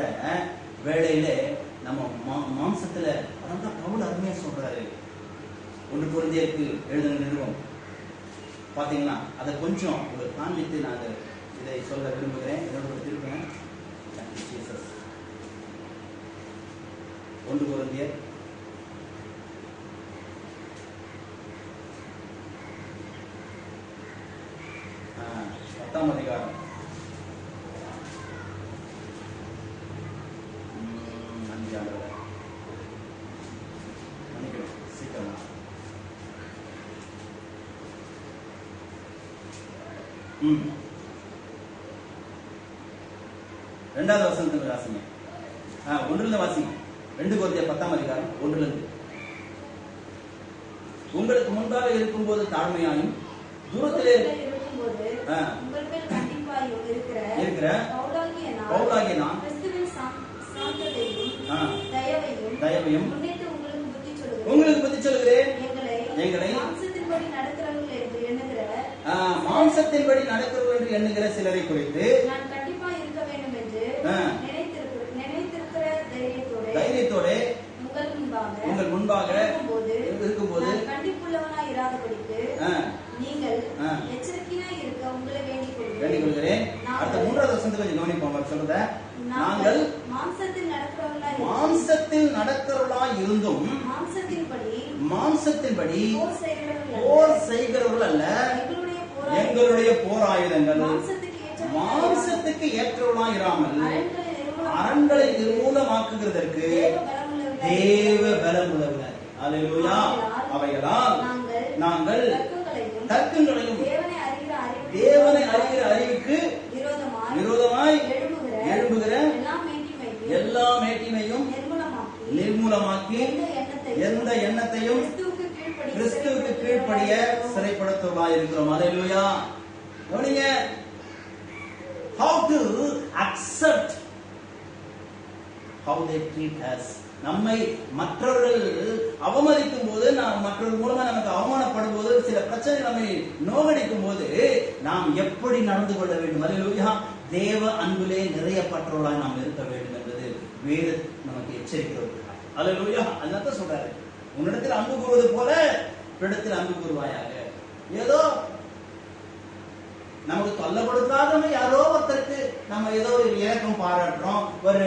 வேளையில நம்ம மாம்சத்துல அதான் பவுல் அருமையா சொல்றாரு. 1 கொரிந்தியருக்கு எழுதின நிருபம் பாத்தீங்கன்னா அதை கொஞ்சம் உங்களுக்கு காண்பித்து நான் இதை சொல்ல விரும்புகிறேன். என்னோட திருப்பேன் 1 கொரிந்தியர் 10ஆம் அதிகாரம். சீக்கிரமா 2வது வசனத்துல வாசிங்க. 1ல வாசிங்க. 2 கொரிந்தியர் 10ஆம் அதிகாரம் 1ல இருந்து. உங்களுக்கு முன்பாக இருக்கும்போது தாழ்மையாயும் தூரத்திலே இருக்கும்போது உங்கள் மேல் கண்டிப்பாயும் இருக்கிற பவுலாகிய நான் கிறிஸ்துவின் சாந்தத்தையும் தயவையும் முன்னிட்டு உங்களுக்கு புத்தி சொல்கிறேன். எங்களை மாம்சத்தின்படி நடக்கிறவர்கள் என்று எண்ணுகிற சிலரை குறித்து நான் கண்டிப்பா இருக்க வேண்டும் என்று நினைத்திருக்கிற தைரியத்தோட உங்கள் முன்பாக இருக்கும்போது கண்டிப்புள்ளவனாய் இராதபடிக்கு நீங்கள் எச்சரிக்கையாய் இருக்க உங்களை வேண்டிக் கொள்கிறேன். அடுத்த 3வது வசனத்தை கொஞ்சம் கவனிப்போம். சொல்றத நாங்கள் மாம்சத்தில் நடக்கிறவர்களாய் இருந்தும் மாம்சத்தின்படி போர் செய்கிறவர்கள் அல்ல, எங்களுடைய போர் ஆயுதங்கள் மாம்சத்துக்கு ஏற்றவர்களாய் இராமல் அரண்களை நிர்மூலமாக்குகிறதற்கு தேவ பலம் உள்ளவர்கள். அல்லேலூயா. அவைகளால் நாங்கள் தர்க்கங்களையும் தேவனை அறிகிற அறிவுக்கு விரோதமாய் எழும்புகிற எல்லா மேட்டிமையும் நிர்மூலமாக்கி எந்த எண்ணத்தையும் கிறிஸ்துவுக்கு கீழ்ப்படிய சிறைப்படுத்துவதாய் இருக்கிறோம். அல்லேலூயா. கவனிங்க, how to accept how they treat us. நம்மை மற்றவர்கள் அவமதிக்கும் போது, நாம் மற்றவர்கள் மூலமா நமக்கு அவமானப்படும் போது, சில பிரச்சனைகள் நம்மை நோகடிக்கும் போது நாம் எப்படி நடந்து கொள்ள வேண்டும். அல்லேலூயா. தேவ அன்பிலே நிறையப்பட்டவர்களாய் நாம் இருக்க வேண்டும் என்பது வேதம் நமக்கு எச்சரிக்கிறது. அல்லேலூயா. அதான் சொல்றாரு, உன்னிடத்தில் அன்பு கூறுவது போல பிறரிடத்தில் அன்பு கூறுவாயாக. ஏதோ நமக்கு தொல்லை கொடுக்காதவங்க யாரோ ஒருத்தருக்கு நம்ம ஏதோ ஒரு இலக்கம் பாராட்டுறோம். ஒரு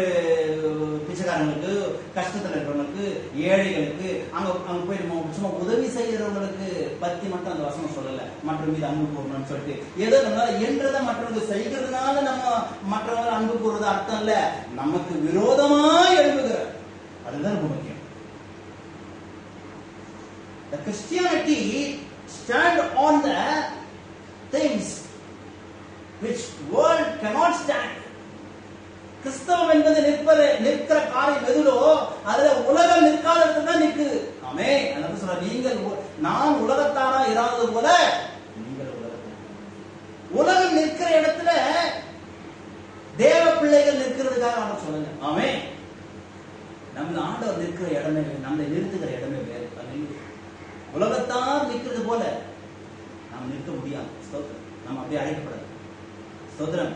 பிச்சைக்காரங்களுக்கு, கஷ்டத்துல இருக்கிறவங்களுக்கு, ஏழைகளுக்கு, அங்க போய் நம்ம சும்மா உதவி செய்யறவங்களுக்கு பத்தி மட்டும் அந்த வசனம் சொல்லல. மற்ற மீது அன்பு கூறணும்னு சொல்லிட்டு ஏதோ நம்மளால என்றதை மற்றவங்களுக்கு செய்கிறதுனால நம்ம மற்றவங்க அன்பு கூறுறது அர்த்தம் இல்ல. நமக்கு விரோதமா எழுப்புகிற அதுதான் ரொம்ப முக்கியம். The Christianity stand on the things which world cannot stand. கிறிஸ்தவம் என்பது நிற்கிற காரியம் எதுலோ அதுல உலகம் நிற்காதது தான் நிற்குது. ஆமே. அதான் சொல்ற, நீங்கள் நான் உலகத்தாரா இராதது போல நீங்கள் உலகம் நிற்கிற இடத்துல தேவ பிள்ளைகள் நிற்கிறதுக்காக அவர் சொல்லுங்க. ஆமே. நம்ம ஆண்டவர் நிற்கிற இடமே, நம்மளை நிறுத்துகிற இடமே வேறு. உலகத்தார் நிற்கிறது போல நாம் நிற்க முடியாது. ஸ்தோத்திரம். நம்ம அப்படியே அழைக்கப்படாது. ஸ்தோத்திரம்.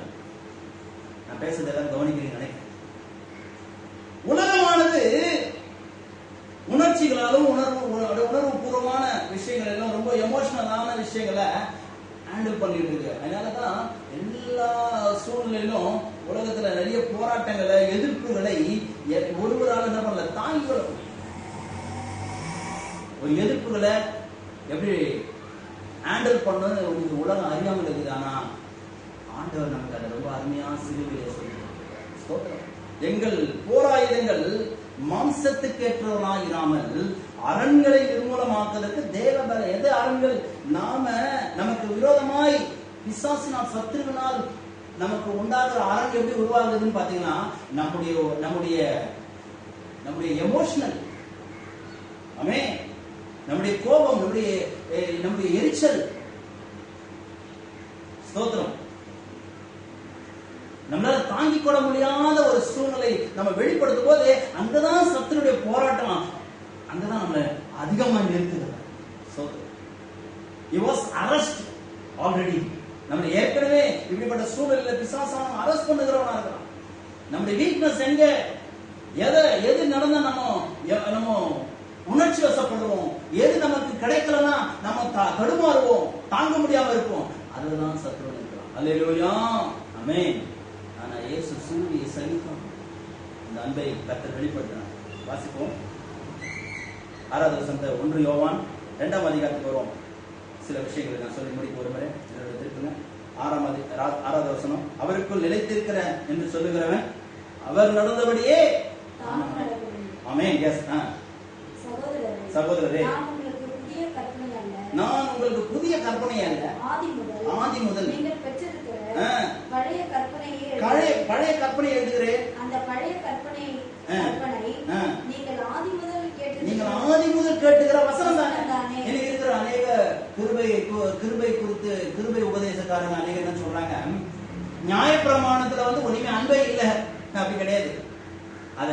நான் பேசுறது எல்லாம் கவனிக்கிறீங்க நினைக்கிறேன். உலகமானது உணர்ச்சிகளாலும் உணர்வு பூர்வமான விஷயங்கள் எல்லாம் ரொம்ப எமோஷனலான விஷயங்களை ஹேண்டில் பண்ணிட்டு இருக்கு. அதனாலதான் எல்லா சூழ்நிலையிலும் உலகத்துல நிறைய போராட்டங்களை, எதிர்ப்புகளை ஒருவரால் என்ன பண்ணல தாங்கி கொள்ள முடியும். ஒரு எதிர்ப்புகளை எப்படி ஹேண்டில் பண்ணு உங்களுக்கு உலகம் அறியாமல் இருக்குது. ஆனா ஆண்டவர் நமக்கு அதை ரொம்ப அருமையா சிறுவிலே சொல்லுங்க. எங்கள் போராயுதங்கள் மாம்சத்துக்கு ஏற்றவனாயிராமல் அரண்களை நிர்மூலமாக்குவதற்கு தேவபல. எது அரண்கள்? நமக்கு விரோதமாய் பிசாசினால், சத்துருவினால் நமக்கு உண்டாகிற அரண் எப்படி உருவாகுதுன்னு பாத்தீங்கன்னா நம்முடைய எமோஷனல், ஆமே, நம்முடைய கோபம், நம்முடைய எரிச்சல். ஸ்தோத்திரம். நம்மளால தாங்கிக் கொள்ள முடியாத ஒரு சூழ்நிலை நம்ம வெளிப்படுத்தும் போது அங்கதான் சத்துருடைய போராட்டம், அங்கதான் நம்மளை அதிகமா நிறுத்துகிறார். He was arrested already. நம்ம ஏற்கனவே இப்படிப்பட்ட சூழ்நிலையில பிசாசான அரெஸ்ட் பண்ணுகிறவனா இருக்கிறான். நம்முடைய வீக்னஸ் எங்க, எது நடந்தா நம்ம உணர்ச்சி வசப்படுவோம், எது நமக்கு கிடைக்கலன்னா நம்ம தடுமாறுவோம், தாங்க முடியாம இருப்போம். அதுதான் சத்துரு இருக்கிறான். அல்லேலூயா, ஆமென். ஆனா இயேசு சூரிய சகித்தம் இந்த அன்பை கர்த்தர் வெளிப்படுத்தினார். வாசிப்போம். 6வது வசனத்தை 1 யோவான் 2ஆம் அதிகாரத்துக்கு வருவோம். சில விஷயங்களை நான் சொல்லி முடிக்க ஒரு முறை திருப்புங்க. 6வது வசனம். அவருக்குள் நிலைத்திருக்கிற என்று சொல்லுகிறவன் அவர் நடந்தபடியே. ஆமென். எஸ். சகோதரரே, நான் உங்களுக்கு புதிய கற்பனை அல்ல, ஆதி முதல் நீங்கள் பெற்றிருக்கிற பழைய கற்பனையை எழுதுகிறேன். அந்த பழைய கற்பனை நீங்கள் ஆதி முதல் கேட்டுகிற வசனம் தானே. இருக்கிற அநேக கிருபை குறித்து கிருபை உபதேசக்காரங்க அநேக என்ன சொல்றாங்க, நியாயப்பிரமாணத்துல ஒண்ணுமே அன்பே இல்ல. அப்படி கிடையாது. அதை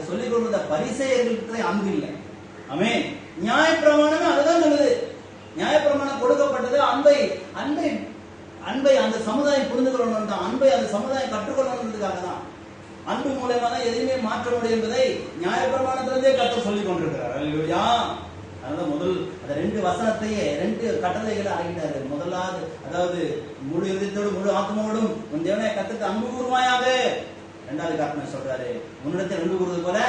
சொல்லிக் கொள்வத பரிசேயர்களுக்கு அன்பு இல்லை. ஆமென். நியாயப்பிரமாணமே அதுதான் சொல்லுது. நியாயப்பிரமாணம் கொடுக்கப்பட்டது அன்பை அந்த சமுதாயம் புரிந்து கொள்ளணும் தான், அன்பை அந்த சமுதாயம் கற்றுக்கொள்ளணுன்றதுக்காக தான். அன்பு மூலமா தான் எதையுமே மாற்ற முடியும் என்பதை நியாயப்பிரமாணத்திலிருந்தே கர்த்தர் சொல்லிக் கொண்டிருக்கிறார். அல்லேலூயா. அதனால அந்த 2 வசனத்தையே 2 கட்டளைகளை அடங்கிட்டாரு. முதலாவது, அதாவது முழு இதயத்தோடு முழு ஆத்மாவோடும் உன் தேவனை கர்த்தருக்கு அன்பு கூர்வாயாக. 2வது கற்பனை சொல்றாரு, உன்னிடத்தில் அன்பு கூறுவது போல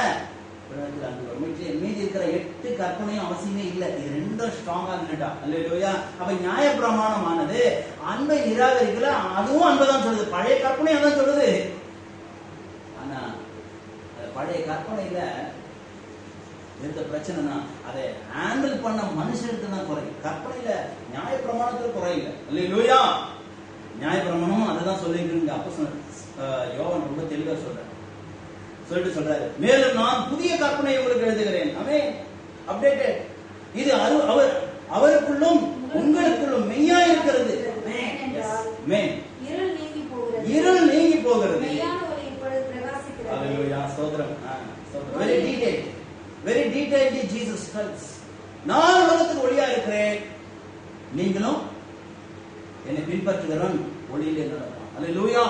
மீதி இருக்கிற 8 கற்பனையும் அவசியமே இல்லை. இது 2 ஸ்ட்ராங்கா இருந்துட்டா. அல்லேலூயா. அப்ப நியாயப்பிரமாணமானது அன்பை நிராகரிக்கல, அதுவும் அன்பைதான் சொல்லுது. பழைய கற்பனை அதான் சொல்லுது. ஆனா பழைய கற்பனையில இருந்த பிரச்சனைனா அதை ஹேண்டில் பண்ண மனுஷனுக்கு தான் குறை. கற்பனையில நியாயப்பிரமாணத்துக்கு குறை இல்லை. அல்லேலூயா. நியாயப்பிரமாணமும் அதுதான் சொல்லிட்டு அப்போஸ்தலன் யோவான் ரொம்ப தெளிவா சொல்லிட்டு சொல்றாரு, மேலும் நான் புதிய கற்பனையை உங்களுக்கு எழுதுகிறேன். ஆமென். அப்டேட்டட். இது அவருக்குள்ளும் உங்களுக்குள்ளும் மெய்யா இருக்கிறது. இருள் நீங்கி போகிறது. அல்லேலூயா. ஸ்தோத்திரம். வெரி டீடைல்டி ஜீசஸ் tells, நான் உலகத்துக்கு ஒளியா இருக்கிறேன், நீங்களும் என்னை பின்பற்றுகிறவன் ஒளியிலே நடப்பான். அல்லேலூயா.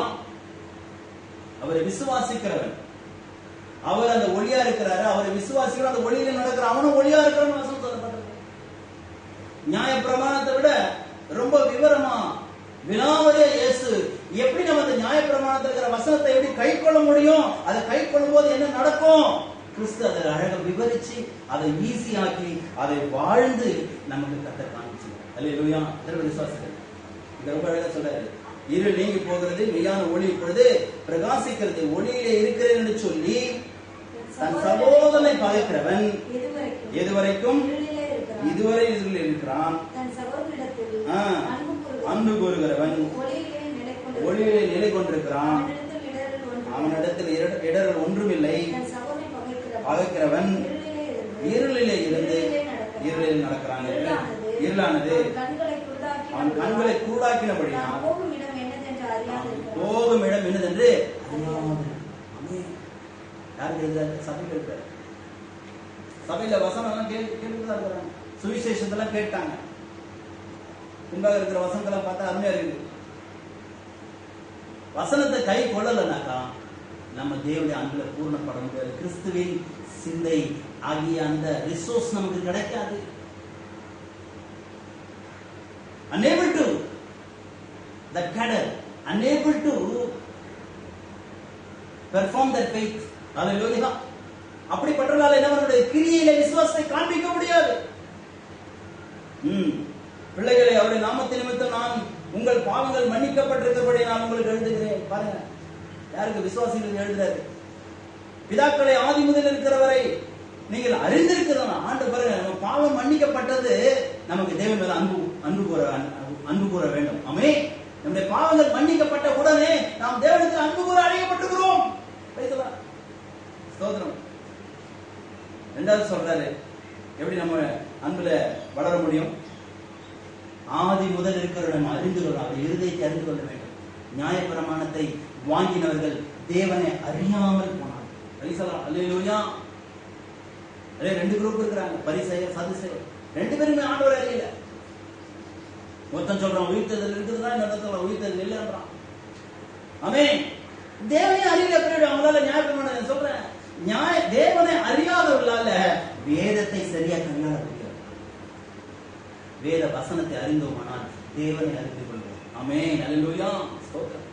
அவரை விசுவாசிக்கிறவன், அவர் அந்த ஒளியா இருக்கிறாரு, அவரை விசுவாசிக்கிற அந்த ஒளியில நடக்கிற அவனும் ஒளியா இருக்கிறவன் வசனம் சொல்லப்பட்டிருக்கு. நியாய பிரமாணத்தை விட ரொம்ப விவரமா வினாவதே இயேசு. எப்படி நம்ம அந்த நியாயப்பிரமாணத்தில் இருக்கிற வசனத்தை எப்படி கை கொள்ள முடியும்? அதை கை கொள்ளும் போது என்ன நடக்கும்? கிறிஸ்து அதை அழகா விவரிச்சு அதை ஈஸியாக்கி அதை வாழ்ந்து நமக்கு கத்த காமிச்சு. அல்லேலூயா. விசுவாசிகள் இது ரொம்ப அழகா சொல்றாரு. இருள் நீங்கி போகிறது, மெய்யான ஒளி இப்பொழுது பிரகாசிக்கிறது. ஒளியிலே இருக்கிறேன் என்று சொல்லி தன் சகோதரனை பகைக்கிறவன் எதுவரைக்கும் இதுவரை இருளில் இருக்கிறான். அன்பு கூறுகிறவன் ஒளியிலே நிலை கொண்டிருக்கிறான். அவனிடத்தில் இடர்கள் ஒன்றுமில்லை. பகைக்கிறவன் இருளிலே இருந்து இருளில் நடக்கிறான். இருளானது அவன் கண்களை குருடாக்கினபடியால் போகும் இடம் என்னதென்று யாருக்கு எழுதாரு? சபையில் இருக்காரு. சபையில வசனம் எல்லாம் கேட்டுதான் இருக்கிறாங்க. சுவிசேஷத்தெல்லாம் கேட்டாங்க. பின்பாக இருக்கிற வசனத்தெல்லாம் பார்த்தா அருமையா இருக்குது. வசனத்தை கை கொள்ளலனாக்கா நம்ம தேவனுடைய அன்புல பூர்ணப்பட முடியாது. கிறிஸ்துவின் சிந்தை ஆகிய அந்த ரிசோர்ஸ் நமக்கு கிடைக்காது. unable to that cadre unable to perform that faith. Hallelujah. அப்படிப்பட்டவர்களால் என்னவனுடைய கிரியையிலே விசுவாசத்தை காண்பிக்க முடியாது. பிள்ளைகளை அவருடைய நாமத்தின் நிமித்தம் நான் உங்கள் பாவங்கள் மன்னிக்கப்பட்டிருக்கிறபடி நான் உங்களுக்கு எழுதுகிறேன். பாருங்க, யாருக்கு? விசுவாசிகளுக்கு எழுதுறாரு. பிதாக்களை ஆதி முதல் இருக்கிறவரை நீங்கள் அறிந்திருக்கிறதா? ஆண்டு பாருங்க, நம்ம பாவம் மன்னிக்கப்பட்டது நமக்கு தேவன் மேல அன்பு கூற வேண்டும். ஆமே. நம்முடைய பாவங்கள் மன்னிக்கப்பட்ட உடனே நாம் தேவனுக்கு அன்பு கூற அழைக்கப்பட்டிருக்கிறோம். ஸ்தோத்திரம். இரண்டாவது சொல்றாரு, எப்படி நம்ம அன்புல வளர முடியும்? ஆதி முதல் இருக்கிற நம்ம அறிந்து கொள்ள, அவருடைய இருதயத்தை அறிந்து கொள்ள வேண்டும். நியாயப்பிரமாணத்தை வாங்கினவர்கள் தேவனை அறியாமல் போனார்கள். அல்லேலூயா. ரெண்டு குரூப் இருக்கிறாங்க, பரிசேயர் சதுசேயர். ரெண்டு பேருமே ஆண்டவரை அறியல. ஒருத்தன் சொல்றான் உயிர்த்தெழுதல் இருக்குதுன்னா, இன்னொருத்தன் உயிர்த்தெழுதல் இல்லைன்றான். ஆமென். தேவனை அறியல பிறகு அவங்களால நியாயப்பிரமாணம் சொல்றேன். தேவனை அறியாதவர்களால வேதத்தை சரியா கையாள முடியாது. வேத வசனத்தை அறிந்தோமானால் தேவனை அறிந்து கொள்வோம். ஆமென். அல்லேலூயா. ஸ்தோத்திரம்.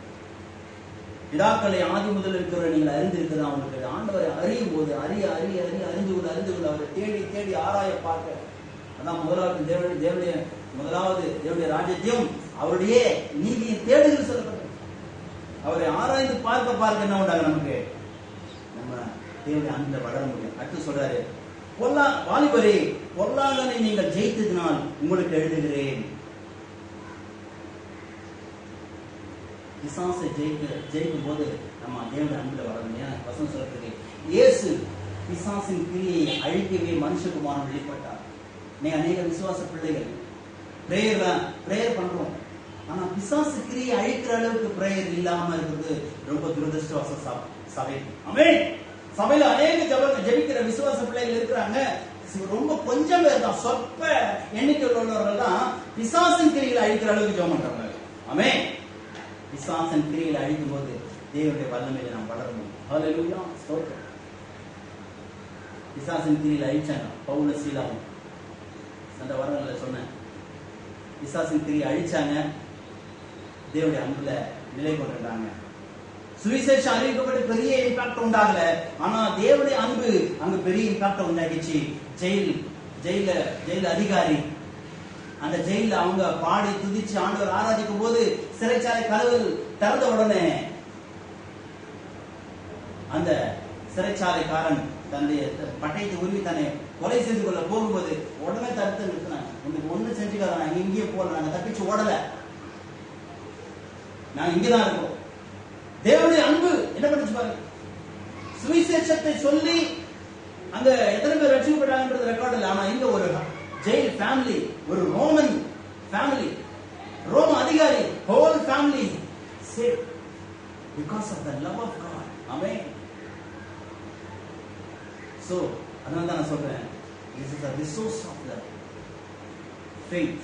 பிதாக்களை ஆதி முதல் இருக்கிற நீங்கள் அறிந்திருக்கிறதா? அவங்களுக்கு ஆண்டவரை அறியும் போது அறிந்து கொண்டு அவரை தேடி தேடி ஆராய பார்க்க, அதான் முதலாவது தேவனுடைய ராஜ்யத்தையும் அவருடைய நீதியை தேடுதல் சொல்லப்பட்டது. அவரை ஆராய்ந்து பார்க்க என்ன உண்டாங்க? நமக்கு நம்ம தேவனுடைய அன்பை வளர முடியும். அடுத்து சொல்றாரு, வாலிபரே பொல்லாதனை நீங்கள் ஜெயித்ததினால் உங்களுக்கு எழுதுகிறேன். பிசாசை ஜெயிக்கும் போது நம்ம தேவனுடைய அன்புல வளரணும். வசனம் சொல்றதுக்கு இயேசு பிசாசின் கிரியை அழிக்கவே மனுஷகுமாரன் வெளிப்பட்டார். நீங்க அநேக விசுவாச பிள்ளைகள் பிரேயர் பண்றோம், ஆனா பிசாசு கிரியை அழிக்கிற அளவுக்கு பிரேயர் இல்லாம இருக்கிறது ரொம்ப துரதிருஷ்டவச சபை. ஆமென். சபையில அநேக ஜெபிக்கிற விசுவாச பிள்ளைகள் இருக்கிறாங்க, ரொம்ப கொஞ்சம் பேர் தான், சொற்ப எண்ணிக்கையில் உள்ளவர்கள் தான் பிசாசின் கிரிகளை அழிக்கிற அளவுக்கு ஜெபம் பண்றாங்க. ஆமென். பிசாசின் கிரிகளை அழிக்கும் போது தேவனுடைய வல்லமையில நாம் வளர முடியும். ஹல்லேலூயா. ஸ்தோத்திரம். பிசாசின் கிரிகளை அழிச்சாங்க பவுல சீலாவும். அந்த வாரங்கள்ல சொன்னேன், பிசாசின் கிரியை அழிச்சாங்க, தேவனுடைய அன்புல நிலை கொண்டாங்க. சுவிசேஷம் அறிவிக்கப்பட்டு பெரிய இம்பாக்ட் உண்டாகல, ஆனா தேவனுடைய அன்பு அங்க பெரிய இம்பாக்ட் உண்டாகிச்சு. ஜெயில அதிகாரி அந்த ஜெயில அவங்க பாடி துதிச்சு ஆண்டவர் ஆராதிக்கும் போது சிறைச்சாலை கதவுகள் திறந்த உடனே அந்த சிறைச்சாலைக்காரன் தன்னுடைய பட்டயத்தை உருவி தன்னை கொலை செய்து கொள்ள போகும்போது உடனே தடுத்து நிறுத்தினாங்க. உங்களுக்கு ஒண்ணு செஞ்சுக்காத, நாங்க இங்கேயே போல, நாங்க தப்பிச்சு ஓடல, நாங்க இங்கதான் இருக்கோம். தேவனுடைய அன்பு என்ன பண்ணுச்சு பாருங்க. சுவிசேஷத்தை சொல்லி அங்க எத்தனை பேர் ரட்சிக்கப்பட்டாங்கன்றது ரெக்கார்ட் இல்லை, ஆனா இங்க ஒரு ஜெயில் ஃபேமிலி, ஒரு ரோமன் ஃபேமிலி, ரோம அதிகாரி, whole family saved because of the love of God. Amen. So அதனால தான் நான் சொல்றேன், this is the resource of the faith.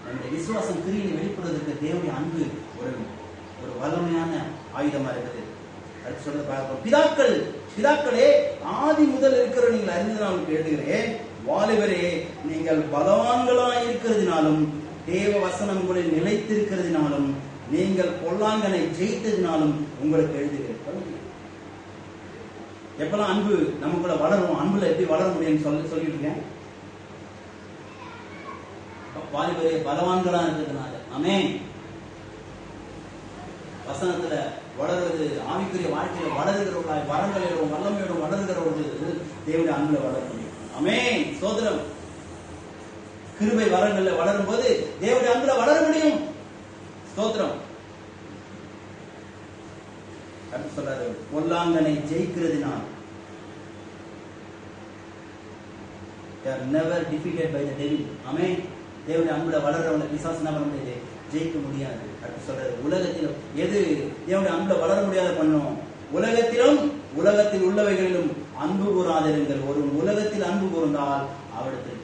நம்முடைய விசுவாசம் கிரியை வெளிப்படுவதற்கு தேவனுடைய அன்பு ஒரு வல்லமையான ஆயுதமா இருக்குது. அடுத்து சொல்றது பார்க்கிறோம். பிதாக்களே ஆதி முதல் இருக்கிற நீங்கள் அறிந்து நான் எழுதுகிறேன். வாலிபரே நீங்கள் பலவான்களாய் இருக்கிறதுனாலும் தேவ வசனம் உங்களில் நிலைத்திருக்கிறதுனாலும் நீங்கள் பொல்லாங்கனை ஜெயித்ததினாலும் உங்களுக்கு எழுதுகிறேன். எப்பெல்லாம் அன்பு நமக்குள்ள வளரும், அன்புல எப்படி வளர முடியும்னு சொல்லிட்டு இருக்கேன். வாலிபரே பலவான்களா இருக்கிறதுனால. ஆமென். வசனத்துல வளர்வது, ஆவிக்குரிய வாழ்க்கையில வளர்கிறவர்களாய், வரங்களிலும் வல்லமையோடும் வளர்கிறவர்கள் தேவனுடைய அன்புல வளர முடியும். ஆமென். சோதரம் கிருபை வரங்கள்ல வளரும் போது தேவனுடைய அன்புல வளர முடியும். ஸ்தோத்திரம். சொல்றாரு, பொல்லாங்கனை ஜெயிக்கிறதுனால். They are never defeated by the devil. ஆமென். தேவனுடைய அன்புல வளர்றவங்க பிசாசு என்ன பண்ண முடியாது, ஜெயிக்க முடியாது. அடுத்து சொல்றாரு, உலகத்திலும் எது தேவனுடைய அன்புல வளர முடியாத பண்ணும், உலகத்திலும் உலகத்தில் உள்ளவைகளிலும் அன்பு கூறாதிருங்கள். ஒரு உலகத்தில் அன்பு கூர்ந்தால் அவரிடத்தில்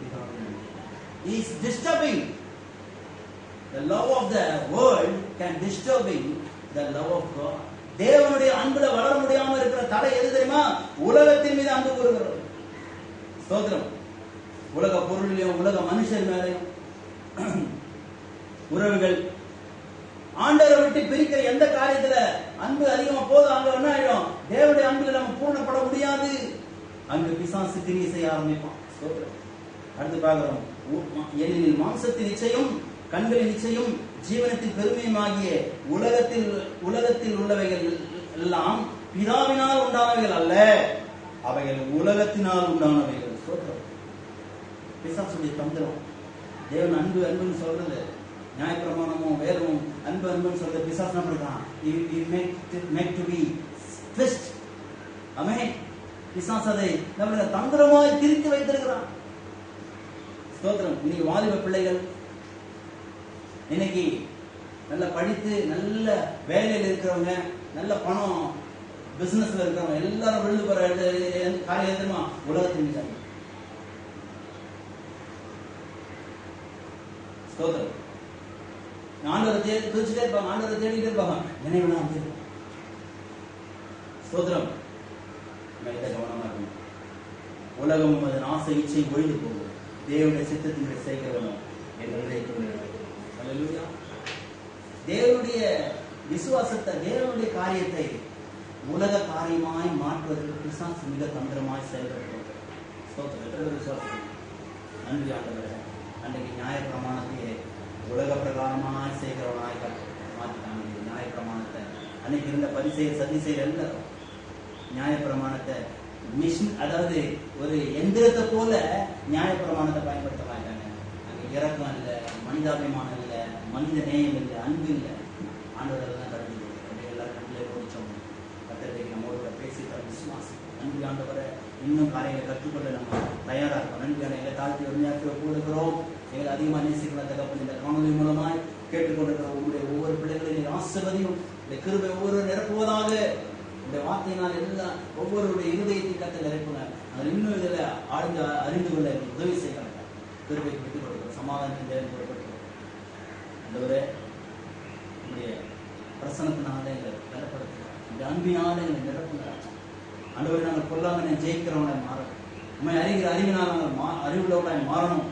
is disturbing. The love of the world can disturbing the love of God. தேவனுடைய அன்புல வளர முடியாம இருக்கிற தடை எது தெரியுமா? உலகத்தின் மீது அன்பு கூறுகிறது. ஸ்தோத்திரம். உலக பொருளிலும் உலக மனுஷர் மேலையும் உறவுகள் ஆண்டவரை விட்டு பிரிக்கிற எந்த காரியத்துல அன்பு அதிகமா போதும், அங்க என்ன ஆயிடும், தேவனுடைய அன்புல நம்ம பூர்ணப்பட முடியாது. அங்கு பிசாசு கிரியை செய்ய ஆரம்பிப்பான். ஸ்தோத்திரம். அடுத்து பார்க்கிறோம், ஏனெனில் மாம்சத்தின் இச்சையும் கண்களின் இச்சையும் ஜீவனத்தின் பெருமையுமாகிய உலகத்தில் உள்ளவைகள் எல்லாம் பிதாவினால் உண்டானவைகள் அல்ல, அவைகள் உலகத்தினால் உண்டானவைகள். பிசாசுடைய தந்திரம். தேவன் அன்பு அன்புன்னு சொல்றது, நியாயப்பிரமாணமும் வேதமும் அன்பு அன்புன்னு சொல்றது பிசாசு என்ன பண்றான், பிசாசு அதை நம்மள தந்திரமாய் திரித்து வைத்திருக்கிறான். ஸ்தோத்திரம். இன்னைக்கு வாலிப பிள்ளைகள் இன்னைக்கு நல்ல படித்து நல்ல வேலையில் இருக்கிறவங்க, நல்ல பணம் பிசினஸ்ல இருக்கிறவங்க எல்லாரும் விழுந்து போற காரியம் தெரியுமா, உலகத்தின் மீது. ஸ்தோத்திரம். ஆண்டவரை குறிச்சுட்டே இருப்பாங்க, ஆண்டவரை தேடிட்டே இருப்பாங்க, நினைவுலாம் தெரியும். ஸ்தோத்திரம். கவனமா இருக்கணும். உலகம் அதன் ஆசை இச்சை ஒழிந்து போகும், தேவனுடைய சித்தத்தினுடைய செய்கிறவனும் தேவனுடைய விசுவாசத்தை, தேவனுடைய காரியத்தை உலக காரியமாய் மாற்றுவதற்கு பிசாசு மிக தந்திரமாய் செயல்படுத்தும். நன்றி ஆண்டவரே, அன்றைக்கு நியாயப்பிரமாணத்தையே உலக பிரகாரமாய் செய்கிறவனாய் மாற்றிட்டாங்க. நியாயப்பிரமாணத்தை அன்னைக்கு இருந்த பரிசெயர் சதிசெயர் எல்லாரும் நியாயப்பிரமாணத்தை மிஷின், அதாவது ஒரு எந்திரத்தை போல நியாயப்பிரமாணத்தை பயன்படுத்த மாட்டாங்க. அங்க இறக்கம் இல்லை, மனிதாபிமானம் இல்லை, மனித நேயம் இல்லை, அன்பு இல்லை. ஆண்டவர்கள் தான் கடந்து அப்படியே எல்லாரும் கண்ணிலே போதிச்சோம். கத்தருக்கு நம்மளோட பேசிட்ட விசுவாசம். நன்றி ஆண்டவரை, இன்னும் காரியங்களை கற்றுக்கொள்ள நம்ம தயாரா இருக்கோம். நன்றியான எங்களை தாழ்த்தி ஒரு நேரத்தில் கூடுகிறோம். எங்களை அதிகமாக நேசிக்கிற தகப்பன் இந்த காணொலி மூலமாய் கேட்டுக்கொண்டிருக்கிற உங்களுடைய ஒவ்வொரு பிள்ளைகளையும் ஆசீர்வதியும், இந்த கிருபை ஒவ்வொரு நிரப்புவதாக. இந்த வார்த்தையினால் எல்லாம் ஒவ்வொருடைய இருதயத்தை கத்த நிரப்புங்க. அதில் இன்னும் இதில் ஆழ்ந்து அறிந்து கொள்ள உதவி செய்கிறாங்க. கிருபைக்கு விட்டுக் கொடுக்கிறோம், சமாதானத்தின் தேவன் கொடுக்கிறோம். அந்தவரே உங்களுடைய பிரசனத்தினால எங்களை பலப்படுத்துகிறோம், இந்த அன்பினால எங்களை நிரப்புகிறாங்க. அந்தவரை நாங்கள் பொல்லாங்கனை ஜெயிக்கிறவங்களை மாறணும், உண்மை அறிகிற அறிவினால் நாங்கள் அறிவுள்ளவர்களாய் மாறணும்.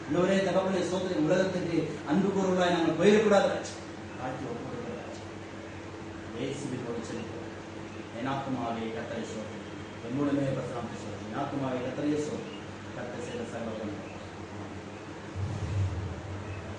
இன்னொரே தகவலை சோதனை உலகத்துக்கு அன்பு கூறுவர்களாய் நாங்கள் போயிடக்கூடாது. காட்சி ஒப்புக்கொடுக்கிறார் இயேசுவின் செலுத்துவோம். என்னாக்குமாவே கர்த்தரை சோதனை, என் மூலமே பிரசனம் சோதனை, என்னாக்குமாவே கர்த்தரையே சோதனை, கர்த்தர் செய்த சகோதரன்